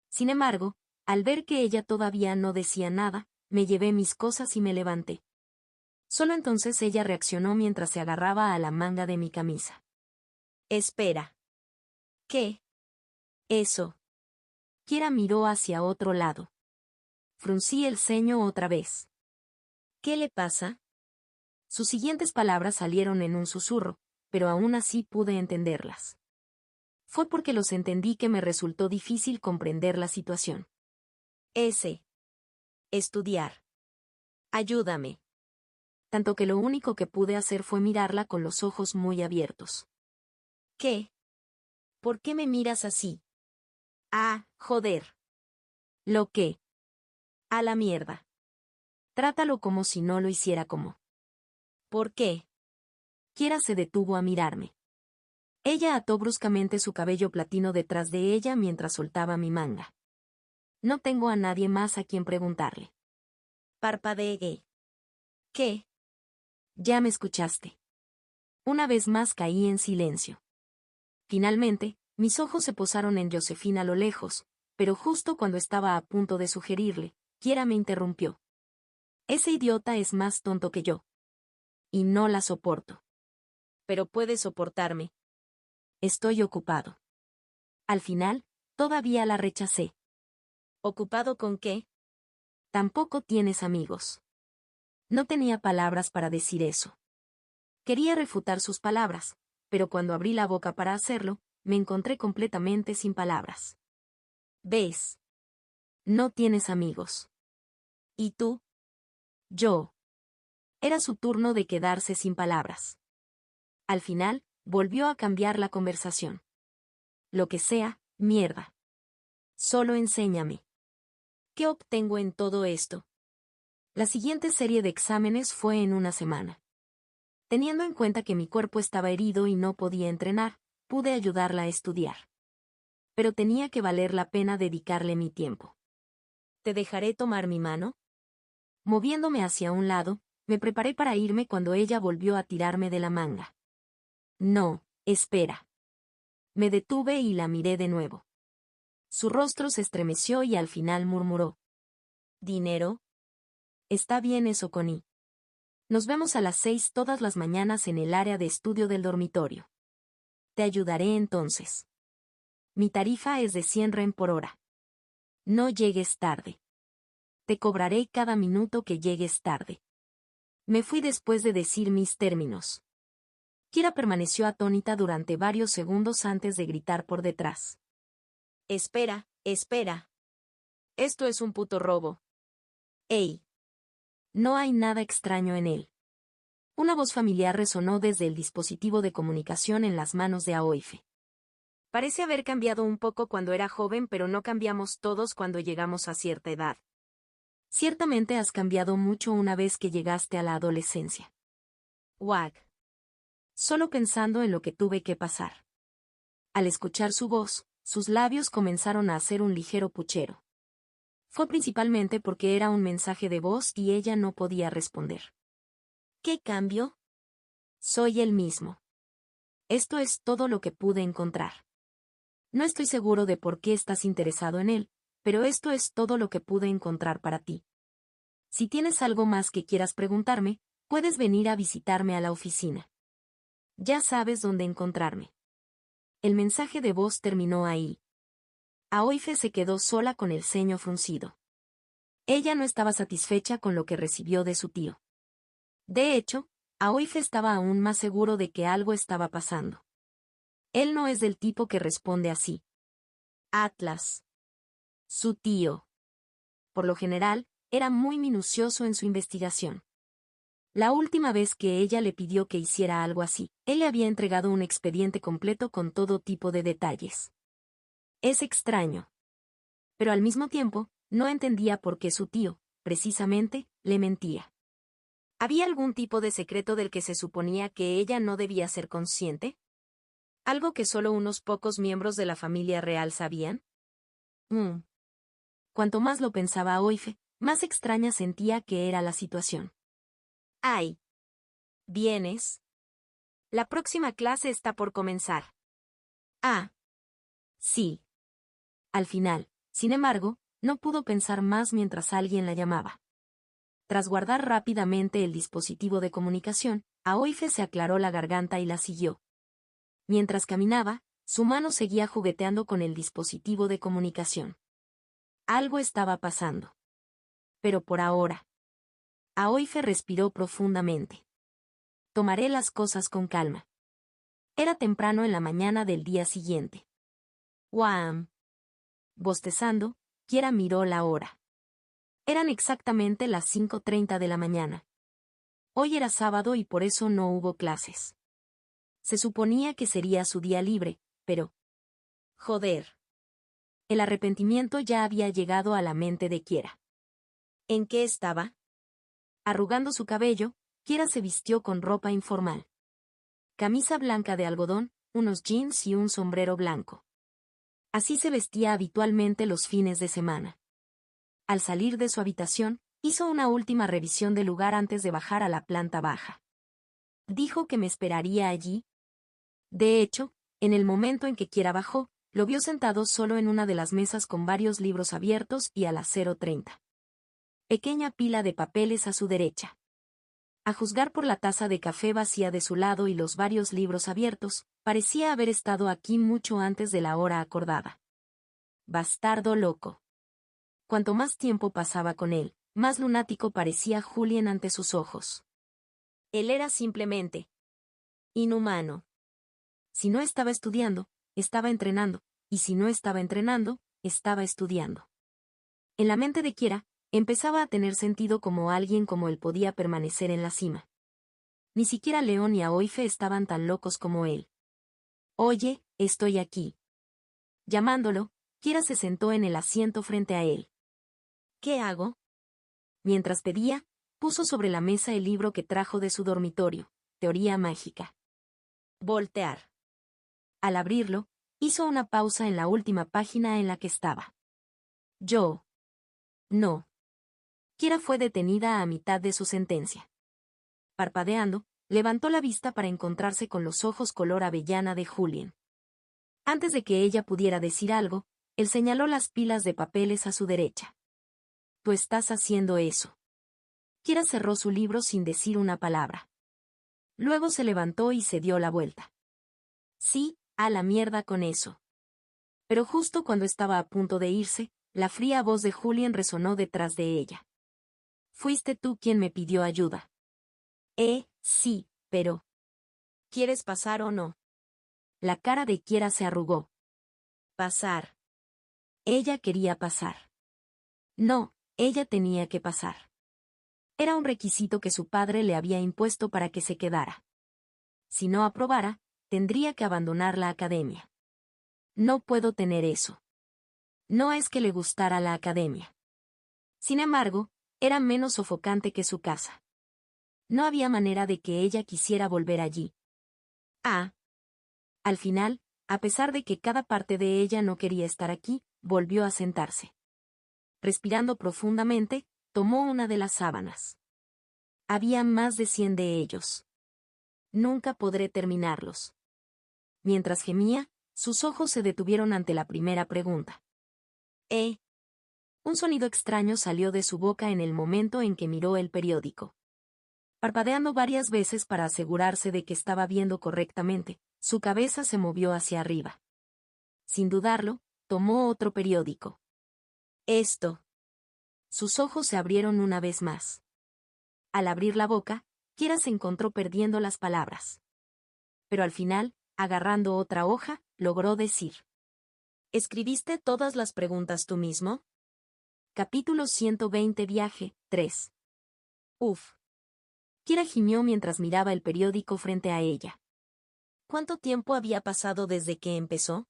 Sin embargo, al ver que ella todavía no decía nada, me llevé mis cosas y me levanté. Solo entonces ella reaccionó mientras se agarraba a la manga de mi camisa. Espera. ¿Qué? Eso. Kiera miró hacia otro lado. Fruncí el ceño otra vez. ¿Qué le pasa? Sus siguientes palabras salieron en un susurro, pero aún así pude entenderlas. Fue porque los entendí que me resultó difícil comprender la situación. Estudiar. Ayúdame. Tanto que lo único que pude hacer fue mirarla con los ojos muy abiertos. ¿Qué? ¿Por qué me miras así? Ah, joder. ¿Lo qué? A la mierda. Trátalo como si no lo hiciera como. ¿Por qué? Kiera se detuvo a mirarme. Ella ató bruscamente su cabello platino detrás de ella mientras soltaba mi manga. No tengo a nadie más a quien preguntarle. Parpadeé. ¿Qué? Ya me escuchaste. Una vez más caí en silencio. Finalmente, mis ojos se posaron en Josephine a lo lejos, pero justo cuando estaba a punto de sugerirle, Kiera me interrumpió. Ese idiota es más tonto que yo. Y no la soporto. Pero puedes soportarme. Estoy ocupado. Al final, todavía la rechacé. ¿Ocupado con qué? Tampoco tienes amigos. No tenía palabras para decir eso. Quería refutar sus palabras, pero cuando abrí la boca para hacerlo, me encontré completamente sin palabras. ¿Ves? No tienes amigos. ¿Y tú? Yo. Era su turno de quedarse sin palabras. Al final, volvió a cambiar la conversación. Lo que sea, mierda. Solo enséñame. ¿Qué obtengo en todo esto? La siguiente serie de exámenes fue en una semana. Teniendo en cuenta que mi cuerpo estaba herido y no podía entrenar, pude ayudarla a estudiar. Pero tenía que valer la pena dedicarle mi tiempo. ¿Te dejaré tomar mi mano? Moviéndome hacia un lado, me preparé para irme cuando ella volvió a tirarme de la manga. No, espera. Me detuve y la miré de nuevo. Su rostro se estremeció y al final murmuró. ¿Dinero? Está bien eso, Connie. Nos vemos a las 6 todas las mañanas en el área de estudio del dormitorio. Te ayudaré entonces. Mi tarifa es de 100 ren por hora. No llegues tarde. Te cobraré cada minuto que llegues tarde. Me fui después de decir mis términos. Kiera permaneció atónita durante varios segundos antes de gritar por detrás. Espera, espera. Esto es un puto robo. ¡Ey! No hay nada extraño en él. Una voz familiar resonó desde el dispositivo de comunicación en las manos de Aoife. Parece haber cambiado un poco cuando era joven, pero no cambiamos todos cuando llegamos a cierta edad. Ciertamente has cambiado mucho una vez que llegaste a la adolescencia. Wag. Solo pensando en lo que tuve que pasar. Al escuchar su voz, sus labios comenzaron a hacer un ligero puchero. Fue principalmente porque era un mensaje de voz y ella no podía responder. ¿Qué cambio? Soy el mismo. Esto es todo lo que pude encontrar. No estoy seguro de por qué estás interesado en él, pero esto es todo lo que pude encontrar para ti. Si tienes algo más que quieras preguntarme, puedes venir a visitarme a la oficina. Ya sabes dónde encontrarme. El mensaje de voz terminó ahí. Aoife se quedó sola con el ceño fruncido. Ella no estaba satisfecha con lo que recibió de su tío. De hecho, Aoife estaba aún más seguro de que algo estaba pasando. Él no es del tipo que responde así. Atlas. Su tío. Por lo general, era muy minucioso en su investigación. La última vez que ella le pidió que hiciera algo así, él le había entregado un expediente completo con todo tipo de detalles. Es extraño. Pero al mismo tiempo, no entendía por qué su tío, precisamente, le mentía. ¿Había algún tipo de secreto del que se suponía que ella no debía ser consciente? ¿Algo que solo unos pocos miembros de la familia real sabían? Cuanto más lo pensaba Oife, más extraña sentía que era la situación. ¡Ay! ¿Vienes? La próxima clase está por comenzar. Ah. Sí. Al final, sin embargo, no pudo pensar más mientras alguien la llamaba. Tras guardar rápidamente el dispositivo de comunicación, Aoife se aclaró la garganta y la siguió. Mientras caminaba, su mano seguía jugueteando con el dispositivo de comunicación. Algo estaba pasando. Pero por ahora. Aoife respiró profundamente. Tomaré las cosas con calma. Era temprano en la mañana del día siguiente. ¡Guam! Bostezando, Kiera miró la hora. Eran exactamente las 5:30 de la mañana. Hoy era sábado y por eso no hubo clases. Se suponía que sería su día libre, pero Joder. El arrepentimiento ya había llegado a la mente de Kiera. ¿En qué estaba? Arrugando su cabello, Kiera se vistió con ropa informal. Camisa blanca de algodón, unos jeans y un sombrero blanco. Así se vestía habitualmente los fines de semana. Al salir de su habitación, hizo una última revisión del lugar antes de bajar a la planta baja. Dijo que me esperaría allí. De hecho, en el momento en que Kiera bajó, lo vio sentado solo en una de las mesas con varios libros abiertos y a las 0:30. Pequeña pila de papeles a su derecha. A juzgar por la taza de café vacía de su lado y los varios libros abiertos, parecía haber estado aquí mucho antes de la hora acordada. Bastardo loco. Cuanto más tiempo pasaba con él, más lunático parecía Julián ante sus ojos. Él era simplemente inhumano. Si no estaba estudiando, estaba entrenando, y si no estaba entrenando, estaba estudiando. En la mente de Kiera, empezaba a tener sentido como alguien como él podía permanecer en la cima. Ni siquiera León y Aoife estaban tan locos como él. Oye, estoy aquí. Llamándolo, Kiera se sentó en el asiento frente a él. ¿Qué hago? Mientras pedía, puso sobre la mesa el libro que trajo de su dormitorio, Teoría Mágica. Voltear. Al abrirlo, hizo una pausa en la última página en la que estaba. Yo. No. Kiera fue detenida a mitad de su sentencia. Parpadeando, levantó la vista para encontrarse con los ojos color avellana de Julián. Antes de que ella pudiera decir algo, él señaló las pilas de papeles a su derecha. Tú estás haciendo eso. Kiera cerró su libro sin decir una palabra. Luego se levantó y se dio la vuelta. Sí, a la mierda con eso. Pero justo cuando estaba a punto de irse, la fría voz de Julián resonó detrás de ella. Fuiste tú quien me pidió ayuda. Sí, pero... ¿Quieres pasar o no? La cara de Kiera se arrugó. Pasar. Ella quería pasar. No, ella tenía que pasar. Era un requisito que su padre le había impuesto para que se quedara. Si no aprobara, tendría que abandonar la academia. No puedo tener eso. No es que le gustara la academia. Sin embargo, era menos sofocante que su casa. No había manera de que ella quisiera volver allí. Al final, a pesar de que cada parte de ella no quería estar aquí, volvió a sentarse. Respirando profundamente, tomó una de las sábanas. Había más de 100 de ellos. Nunca podré terminarlos. Mientras gemía, sus ojos se detuvieron ante la primera pregunta. Un sonido extraño salió de su boca en el momento en que miró el periódico. Parpadeando varias veces para asegurarse de que estaba viendo correctamente, su cabeza se movió hacia arriba. Sin dudarlo, tomó otro periódico. Esto. Sus ojos se abrieron una vez más. Al abrir la boca, Kiera se encontró perdiendo las palabras. Pero al final, agarrando otra hoja, logró decir. ¿Escribiste todas las preguntas tú mismo? Capítulo 120 Viaje, 3. Uf. Kiera gimió mientras miraba el periódico frente a ella. ¿Cuánto tiempo había pasado desde que empezó?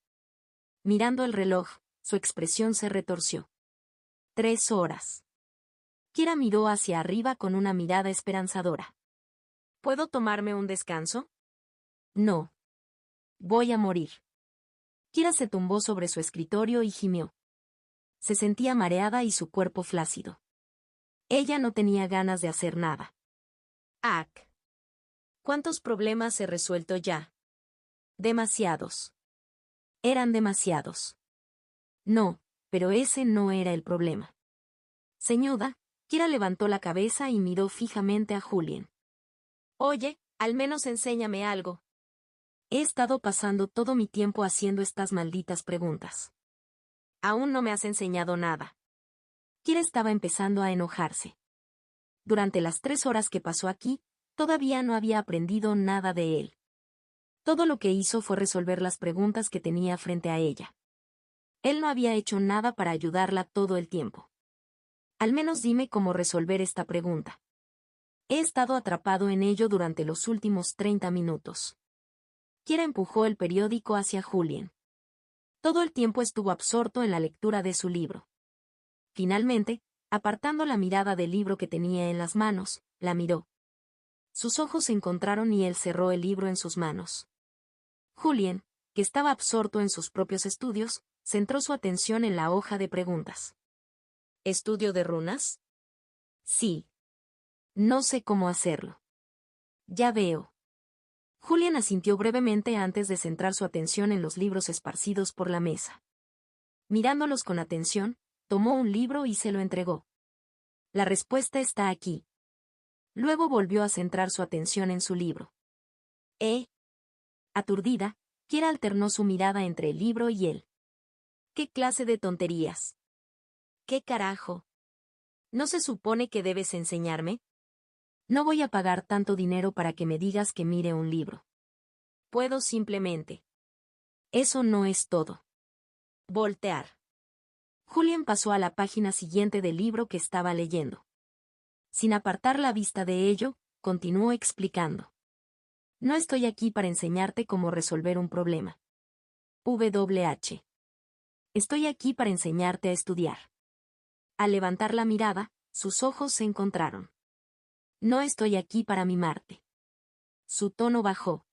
Mirando el reloj, su expresión se retorció. 3 horas. Kiera miró hacia arriba con una mirada esperanzadora. ¿Puedo tomarme un descanso? No. Voy a morir. Kiera se tumbó sobre su escritorio y gimió. Se sentía mareada y su cuerpo flácido. Ella no tenía ganas de hacer nada. ¿Cuántos problemas he resuelto ya? Demasiados. Eran demasiados. No, pero ese no era el problema. Ceñuda, Kiera levantó la cabeza y miró fijamente a Julián. Oye, al menos enséñame algo. He estado pasando todo mi tiempo haciendo estas malditas preguntas. Aún no me has enseñado nada. Kiera estaba empezando a enojarse. Durante las 3 horas que pasó aquí, todavía no había aprendido nada de él. Todo lo que hizo fue resolver las preguntas que tenía frente a ella. Él no había hecho nada para ayudarla todo el tiempo. Al menos dime cómo resolver esta pregunta. He estado atrapado en ello durante los últimos 30 minutos. Kiera empujó el periódico hacia Julián. Todo el tiempo estuvo absorto en la lectura de su libro. Finalmente, apartando la mirada del libro que tenía en las manos, la miró. Sus ojos se encontraron y él cerró el libro en sus manos. Julien, que estaba absorto en sus propios estudios, centró su atención en la hoja de preguntas. ¿Estudio de runas? Sí. No sé cómo hacerlo. Ya veo. Julien asintió brevemente antes de centrar su atención en los libros esparcidos por la mesa. Mirándolos con atención, tomó un libro y se lo entregó. La respuesta está aquí. Luego volvió a centrar su atención en su libro. Aturdida, Kiera alternó su mirada entre el libro y él. ¿Qué clase de tonterías? ¿Qué carajo? ¿No se supone que debes enseñarme? No voy a pagar tanto dinero para que me digas que mire un libro. Puedo simplemente. Eso no es todo. Voltear. Julien pasó a la página siguiente del libro que estaba leyendo. Sin apartar la vista de ello, continuó explicando. No estoy aquí para enseñarte cómo resolver un problema. WH. Estoy aquí para enseñarte a estudiar. Al levantar la mirada, sus ojos se encontraron. No estoy aquí para mimarte. Su tono bajó.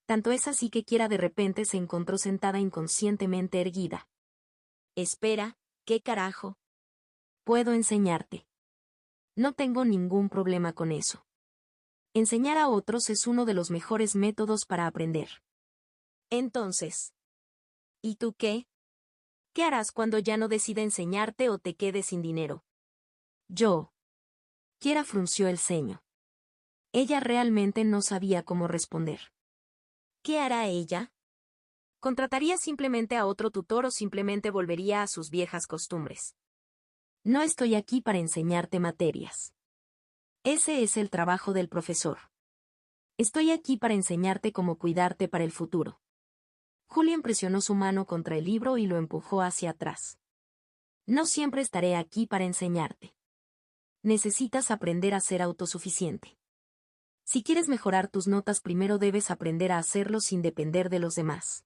Tanto es así que Kiera de repente se encontró sentada inconscientemente erguida. Espera, ¿qué carajo? Puedo enseñarte. No tengo ningún problema con eso. Enseñar a otros es uno de los mejores métodos para aprender. Entonces, ¿y tú qué? ¿Qué harás cuando ya no decida enseñarte o te quedes sin dinero? Yo. Kiera frunció el ceño. Ella realmente no sabía cómo responder. ¿Qué hará ella? ¿Contrataría simplemente a otro tutor o simplemente volvería a sus viejas costumbres? No estoy aquí para enseñarte materias. Ese es el trabajo del profesor. Estoy aquí para enseñarte cómo cuidarte para el futuro. Julien presionó su mano contra el libro y lo empujó hacia atrás. No siempre estaré aquí para enseñarte. Necesitas aprender a ser autosuficiente. Si quieres mejorar tus notas, primero debes aprender a hacerlo sin depender de los demás.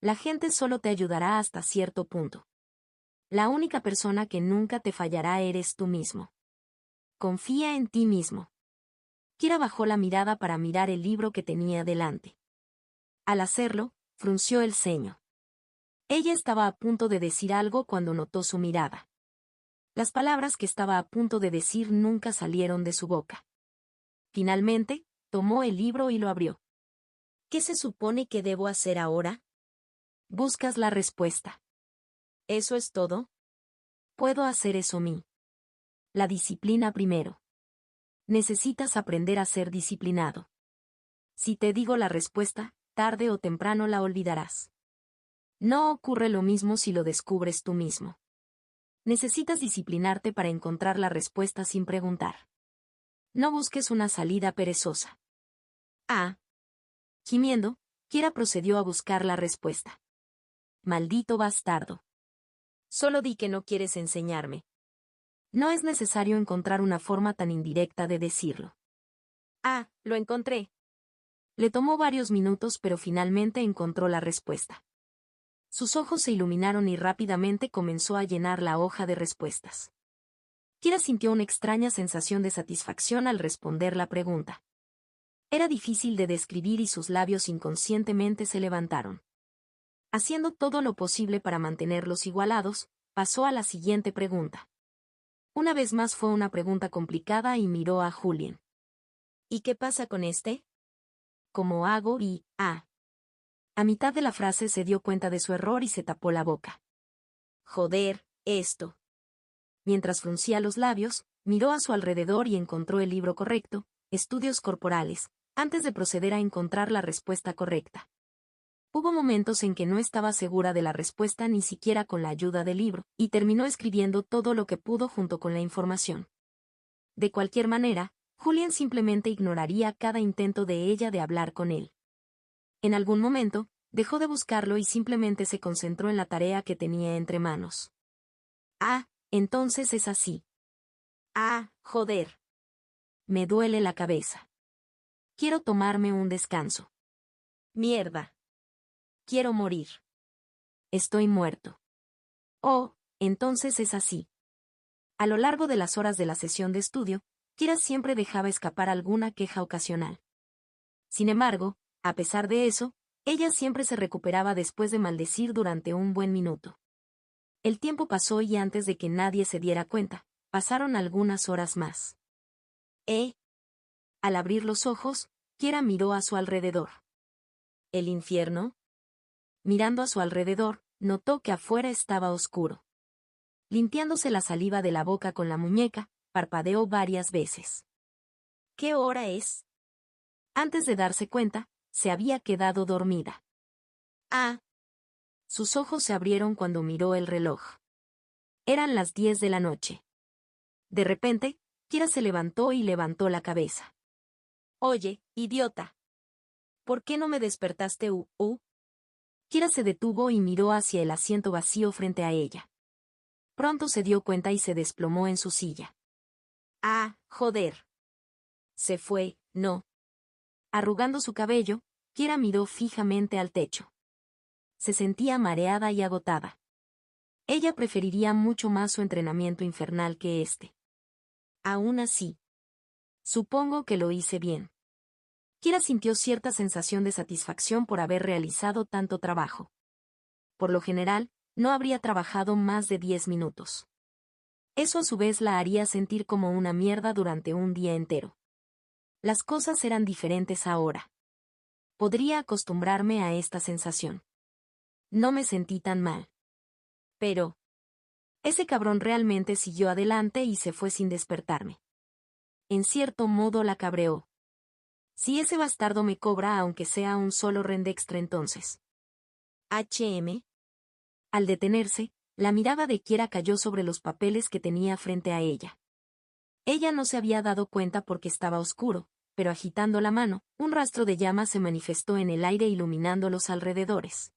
La gente solo te ayudará hasta cierto punto. La única persona que nunca te fallará eres tú mismo. Confía en ti mismo. Kiera bajó la mirada para mirar el libro que tenía delante. Al hacerlo, frunció el ceño. Ella estaba a punto de decir algo cuando notó su mirada. Las palabras que estaba a punto de decir nunca salieron de su boca. Finalmente, tomó el libro y lo abrió. ¿Qué se supone que debo hacer ahora? Buscas la respuesta. ¿Eso es todo? Puedo hacer eso mí. La disciplina primero. Necesitas aprender a ser disciplinado. Si te digo la respuesta, tarde o temprano la olvidarás. No ocurre lo mismo si lo descubres tú mismo. Necesitas disciplinarte para encontrar la respuesta sin preguntar. No busques una salida perezosa. Gimiendo, Kiera procedió a buscar la respuesta. Maldito bastardo. Solo di que no quieres enseñarme. No es necesario encontrar una forma tan indirecta de decirlo. Lo encontré. Le tomó varios minutos, pero finalmente encontró la respuesta. Sus ojos se iluminaron y rápidamente comenzó a llenar la hoja de respuestas. Kiera sintió una extraña sensación de satisfacción al responder la pregunta. Era difícil de describir y sus labios inconscientemente se levantaron. Haciendo todo lo posible para mantenerlos igualados, pasó a la siguiente pregunta. Una vez más fue una pregunta complicada y miró a Julien. ¿Y qué pasa con este? ¿Cómo hago y A mitad de la frase se dio cuenta de su error y se tapó la boca. Joder, esto. Mientras fruncía los labios, miró a su alrededor y encontró el libro correcto, Estudios Corporales, antes de proceder a encontrar la respuesta correcta. Hubo momentos en que no estaba segura de la respuesta ni siquiera con la ayuda del libro, y terminó escribiendo todo lo que pudo junto con la información. De cualquier manera, Julien simplemente ignoraría cada intento de ella de hablar con él. En algún momento, dejó de buscarlo y simplemente se concentró en la tarea que tenía entre manos. Entonces es así. Joder. Me duele la cabeza. Quiero tomarme un descanso. Mierda. Quiero morir. estoy muerto. Oh, entonces es así. A lo largo de las horas de la sesión de estudio, Kira siempre dejaba escapar alguna queja ocasional. Sin embargo, a pesar de eso, ella siempre se recuperaba después de maldecir durante un buen minuto. El tiempo pasó y antes de que nadie se diera cuenta, pasaron algunas horas más. Al abrir los ojos, Kira miró a su alrededor. ¿El infierno? Mirando a su alrededor, notó que afuera estaba oscuro. Limpiándose la saliva de la boca con la muñeca, parpadeó varias veces. ¿Qué hora es? Antes de darse cuenta, se había quedado dormida. Ah. Sus ojos se abrieron cuando miró el reloj. Eran las 10 de la noche. De repente, Kira se levantó y levantó la cabeza. Oye, idiota. ¿Por qué no me despertaste? Kira se detuvo y miró hacia el asiento vacío frente a ella. Pronto se dio cuenta y se desplomó en su silla. Ah, joder. Se fue, ¿no? Arrugando su cabello, Kira miró fijamente al techo. Se sentía mareada y agotada. Ella preferiría mucho más su entrenamiento infernal que este. Aún así, supongo que lo hice bien. Kira sintió cierta sensación de satisfacción por haber realizado tanto trabajo. Por lo general, no habría trabajado más de 10 minutos. Eso a su vez la haría sentir como una mierda durante un día entero. Las cosas eran diferentes ahora. Podría acostumbrarme a esta sensación. No me sentí tan mal. Pero ese cabrón realmente siguió adelante y se fue sin despertarme. En cierto modo la cabreó. Si ese bastardo me cobra aunque sea un solo rend extra entonces. Al detenerse, la mirada de Kira cayó sobre los papeles que tenía frente a ella. Ella no se había dado cuenta porque estaba oscuro, pero agitando la mano, un rastro de llama se manifestó en el aire iluminando los alrededores.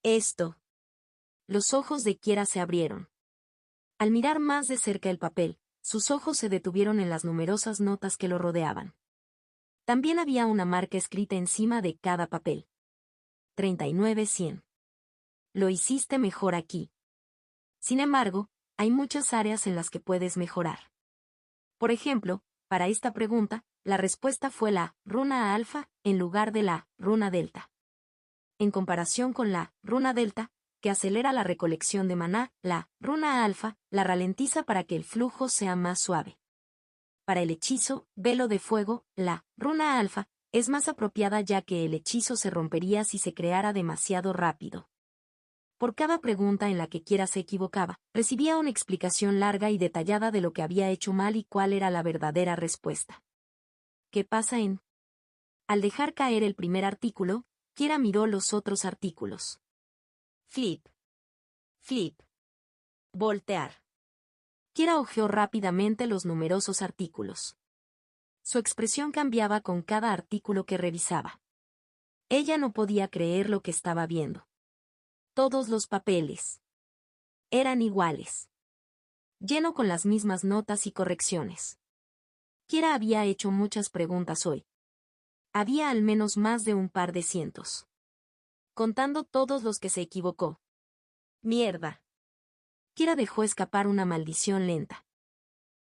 Esto. Los ojos de Kira se abrieron. Al mirar más de cerca el papel, sus ojos se detuvieron en las numerosas notas que lo rodeaban. También había una marca escrita encima de cada papel. 39-100. Lo hiciste mejor aquí. Sin embargo, hay muchas áreas en las que puedes mejorar. Por ejemplo, para esta pregunta, la respuesta fue la runa alfa en lugar de la runa delta. En comparación con la runa delta, que acelera la recolección de maná, la runa alfa la ralentiza para que el flujo sea más suave. Para el hechizo, velo de fuego, la runa alfa es más apropiada ya que el hechizo se rompería si se creara demasiado rápido. Por cada pregunta en la que Kira se equivocaba, recibía una explicación larga y detallada de lo que había hecho mal y cuál era la verdadera respuesta. ¿Qué pasa en? Al dejar caer el primer artículo, Kira miró los otros artículos. Flip. Flip. Voltear. Kira hojeó rápidamente los numerosos artículos. Su expresión cambiaba con cada artículo que revisaba. Ella no podía creer lo que estaba viendo. Todos los papeles eran iguales. Lleno con las mismas notas y correcciones. Kira había hecho muchas preguntas hoy. Había al menos más de un par de cientos. Contando todos los que se equivocó. Mierda. Kira dejó escapar una maldición lenta.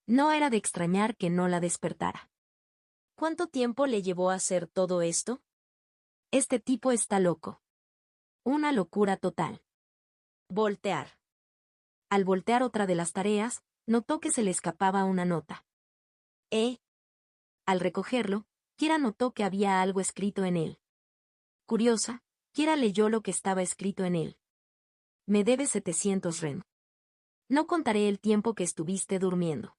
No era de extrañar que no la despertara. ¿Cuánto tiempo le llevó a hacer todo esto? Este tipo está loco. Una locura total. Voltear. Al voltear otra de las tareas, notó que se le escapaba una nota. Al recogerlo, Kira notó que había algo escrito en él. Curiosa, Kira leyó lo que estaba escrito en él. Me debes 700 ren. No contaré el tiempo que estuviste durmiendo.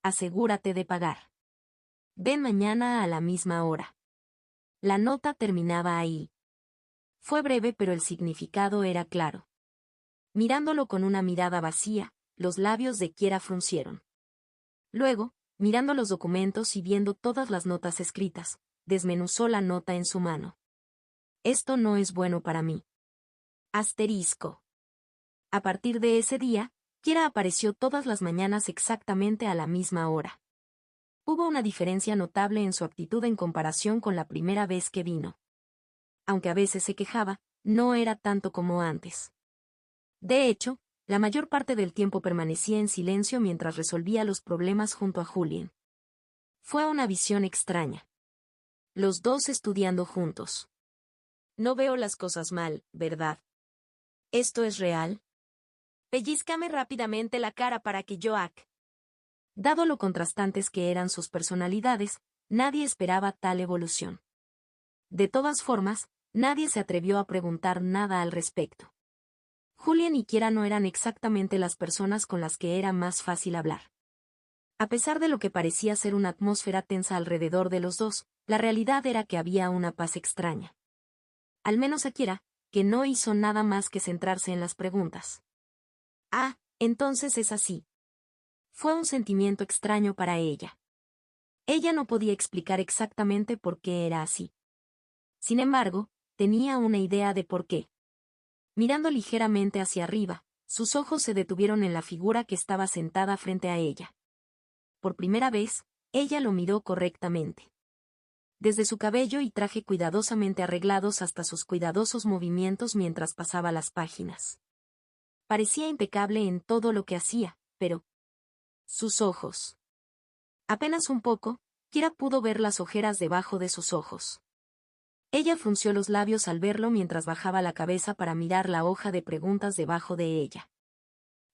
Asegúrate de pagar. Ven mañana a la misma hora. La nota terminaba ahí. Fue breve pero el significado era claro. Mirándolo con una mirada vacía, los labios de Kira fruncieron. Luego, mirando los documentos y viendo todas las notas escritas, desmenuzó la nota en su mano. Esto no es bueno para mí. Asterisco. A partir de ese día, Kira apareció todas las mañanas exactamente a la misma hora. Hubo una diferencia notable en su actitud en comparación con la primera vez que vino. Aunque a veces se quejaba, no era tanto como antes. De hecho, la mayor parte del tiempo permanecía en silencio mientras resolvía los problemas junto a Julien. Fue una visión extraña. Los dos estudiando juntos. No veo las cosas mal, ¿verdad? ¿Esto es real? Pellízcame rápidamente la cara para que Joak. Dado lo contrastantes que eran sus personalidades, nadie esperaba tal evolución. De todas formas, nadie se atrevió a preguntar nada al respecto. Julien y Kiera no eran exactamente las personas con las que era más fácil hablar. A pesar de lo que parecía ser una atmósfera tensa alrededor de los dos, la realidad era que había una paz extraña. Al menos a Kiera, que no hizo nada más que centrarse en las preguntas. Ah, entonces es así. Fue un sentimiento extraño para ella. Ella no podía explicar exactamente por qué era así. Sin embargo, tenía una idea de por qué. Mirando ligeramente hacia arriba, sus ojos se detuvieron en la figura que estaba sentada frente a ella. Por primera vez, ella lo miró correctamente. Desde su cabello y traje cuidadosamente arreglados hasta sus cuidadosos movimientos mientras pasaba las páginas. Parecía impecable en todo lo que hacía, pero... sus ojos. Apenas un poco, Kiera pudo ver las ojeras debajo de sus ojos. Ella frunció los labios al verlo mientras bajaba la cabeza para mirar la hoja de preguntas debajo de ella.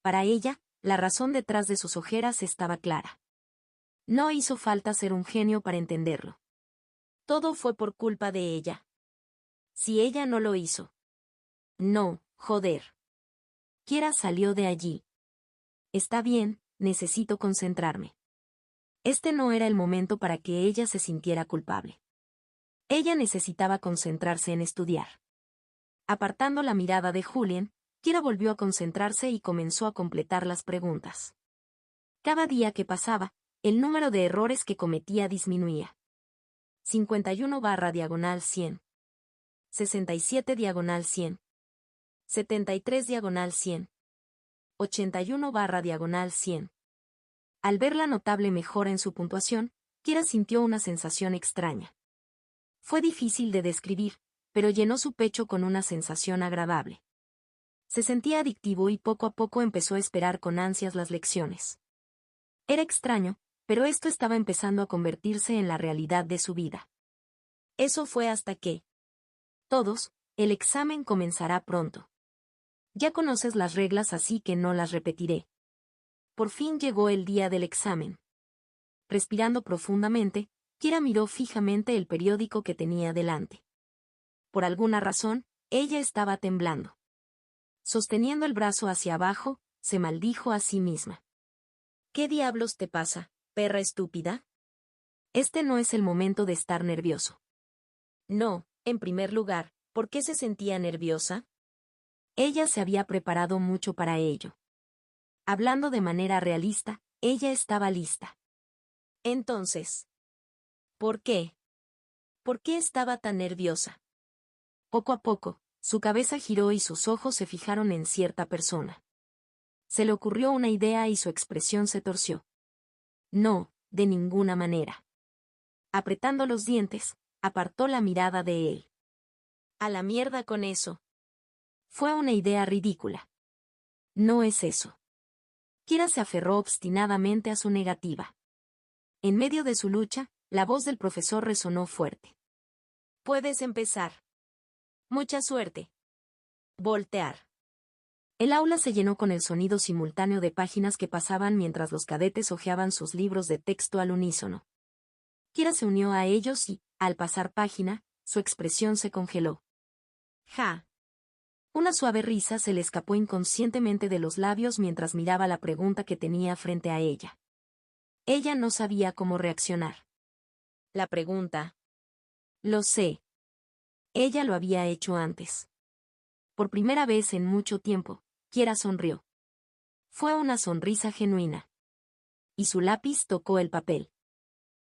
Para ella, la razón detrás de sus ojeras estaba clara. No hizo falta ser un genio para entenderlo. Todo fue por culpa de ella. Si ella no lo hizo. No, joder. Kiera salió de allí. Está bien, necesito concentrarme. Este no era el momento para que ella se sintiera culpable. Ella necesitaba concentrarse en estudiar. Apartando la mirada de Julien, Kiera volvió a concentrarse y comenzó a completar las preguntas. Cada día que pasaba, el número de errores que cometía disminuía. 51/100. 67/100. 73/100. 81/100. Al ver la notable mejora en su puntuación, Kiera sintió una sensación extraña. Fue difícil de describir, pero llenó su pecho con una sensación agradable. Se sentía adictivo y poco a poco empezó a esperar con ansias las lecciones. Era extraño, pero esto estaba empezando a convertirse en la realidad de su vida. Eso fue hasta que... todos, el examen comenzará pronto. Ya conoces las reglas así que no las repetiré. Por fin llegó el día del examen. Respirando profundamente, Kiera miró fijamente el periódico que tenía delante. Por alguna razón, ella estaba temblando. Sosteniendo el brazo hacia abajo, se maldijo a sí misma. ¿Qué diablos te pasa, perra estúpida? Este no es el momento de estar nervioso. No, en primer lugar, ¿por qué se sentía nerviosa? Ella se había preparado mucho para ello. Hablando de manera realista, ella estaba lista. Entonces, ¿por qué? ¿Por qué estaba tan nerviosa? Poco a poco, su cabeza giró y sus ojos se fijaron en cierta persona. Se le ocurrió una idea y su expresión se torció. No, de ninguna manera. Apretando los dientes, apartó la mirada de él. A la mierda con eso. Fue una idea ridícula. No es eso. Kiera se aferró obstinadamente a su negativa. En medio de su lucha, la voz del profesor resonó fuerte. Puedes empezar. Mucha suerte. Voltear. El aula se llenó con el sonido simultáneo de páginas que pasaban mientras los cadetes hojeaban sus libros de texto al unísono. Kiera se unió a ellos y, al pasar página, su expresión se congeló. Ja. Una suave risa se le escapó inconscientemente de los labios mientras miraba la pregunta que tenía frente a ella. Ella no sabía cómo reaccionar. La pregunta. Lo sé. Ella lo había hecho antes. Por primera vez en mucho tiempo, Kiera sonrió. Fue una sonrisa genuina. Y su lápiz tocó el papel.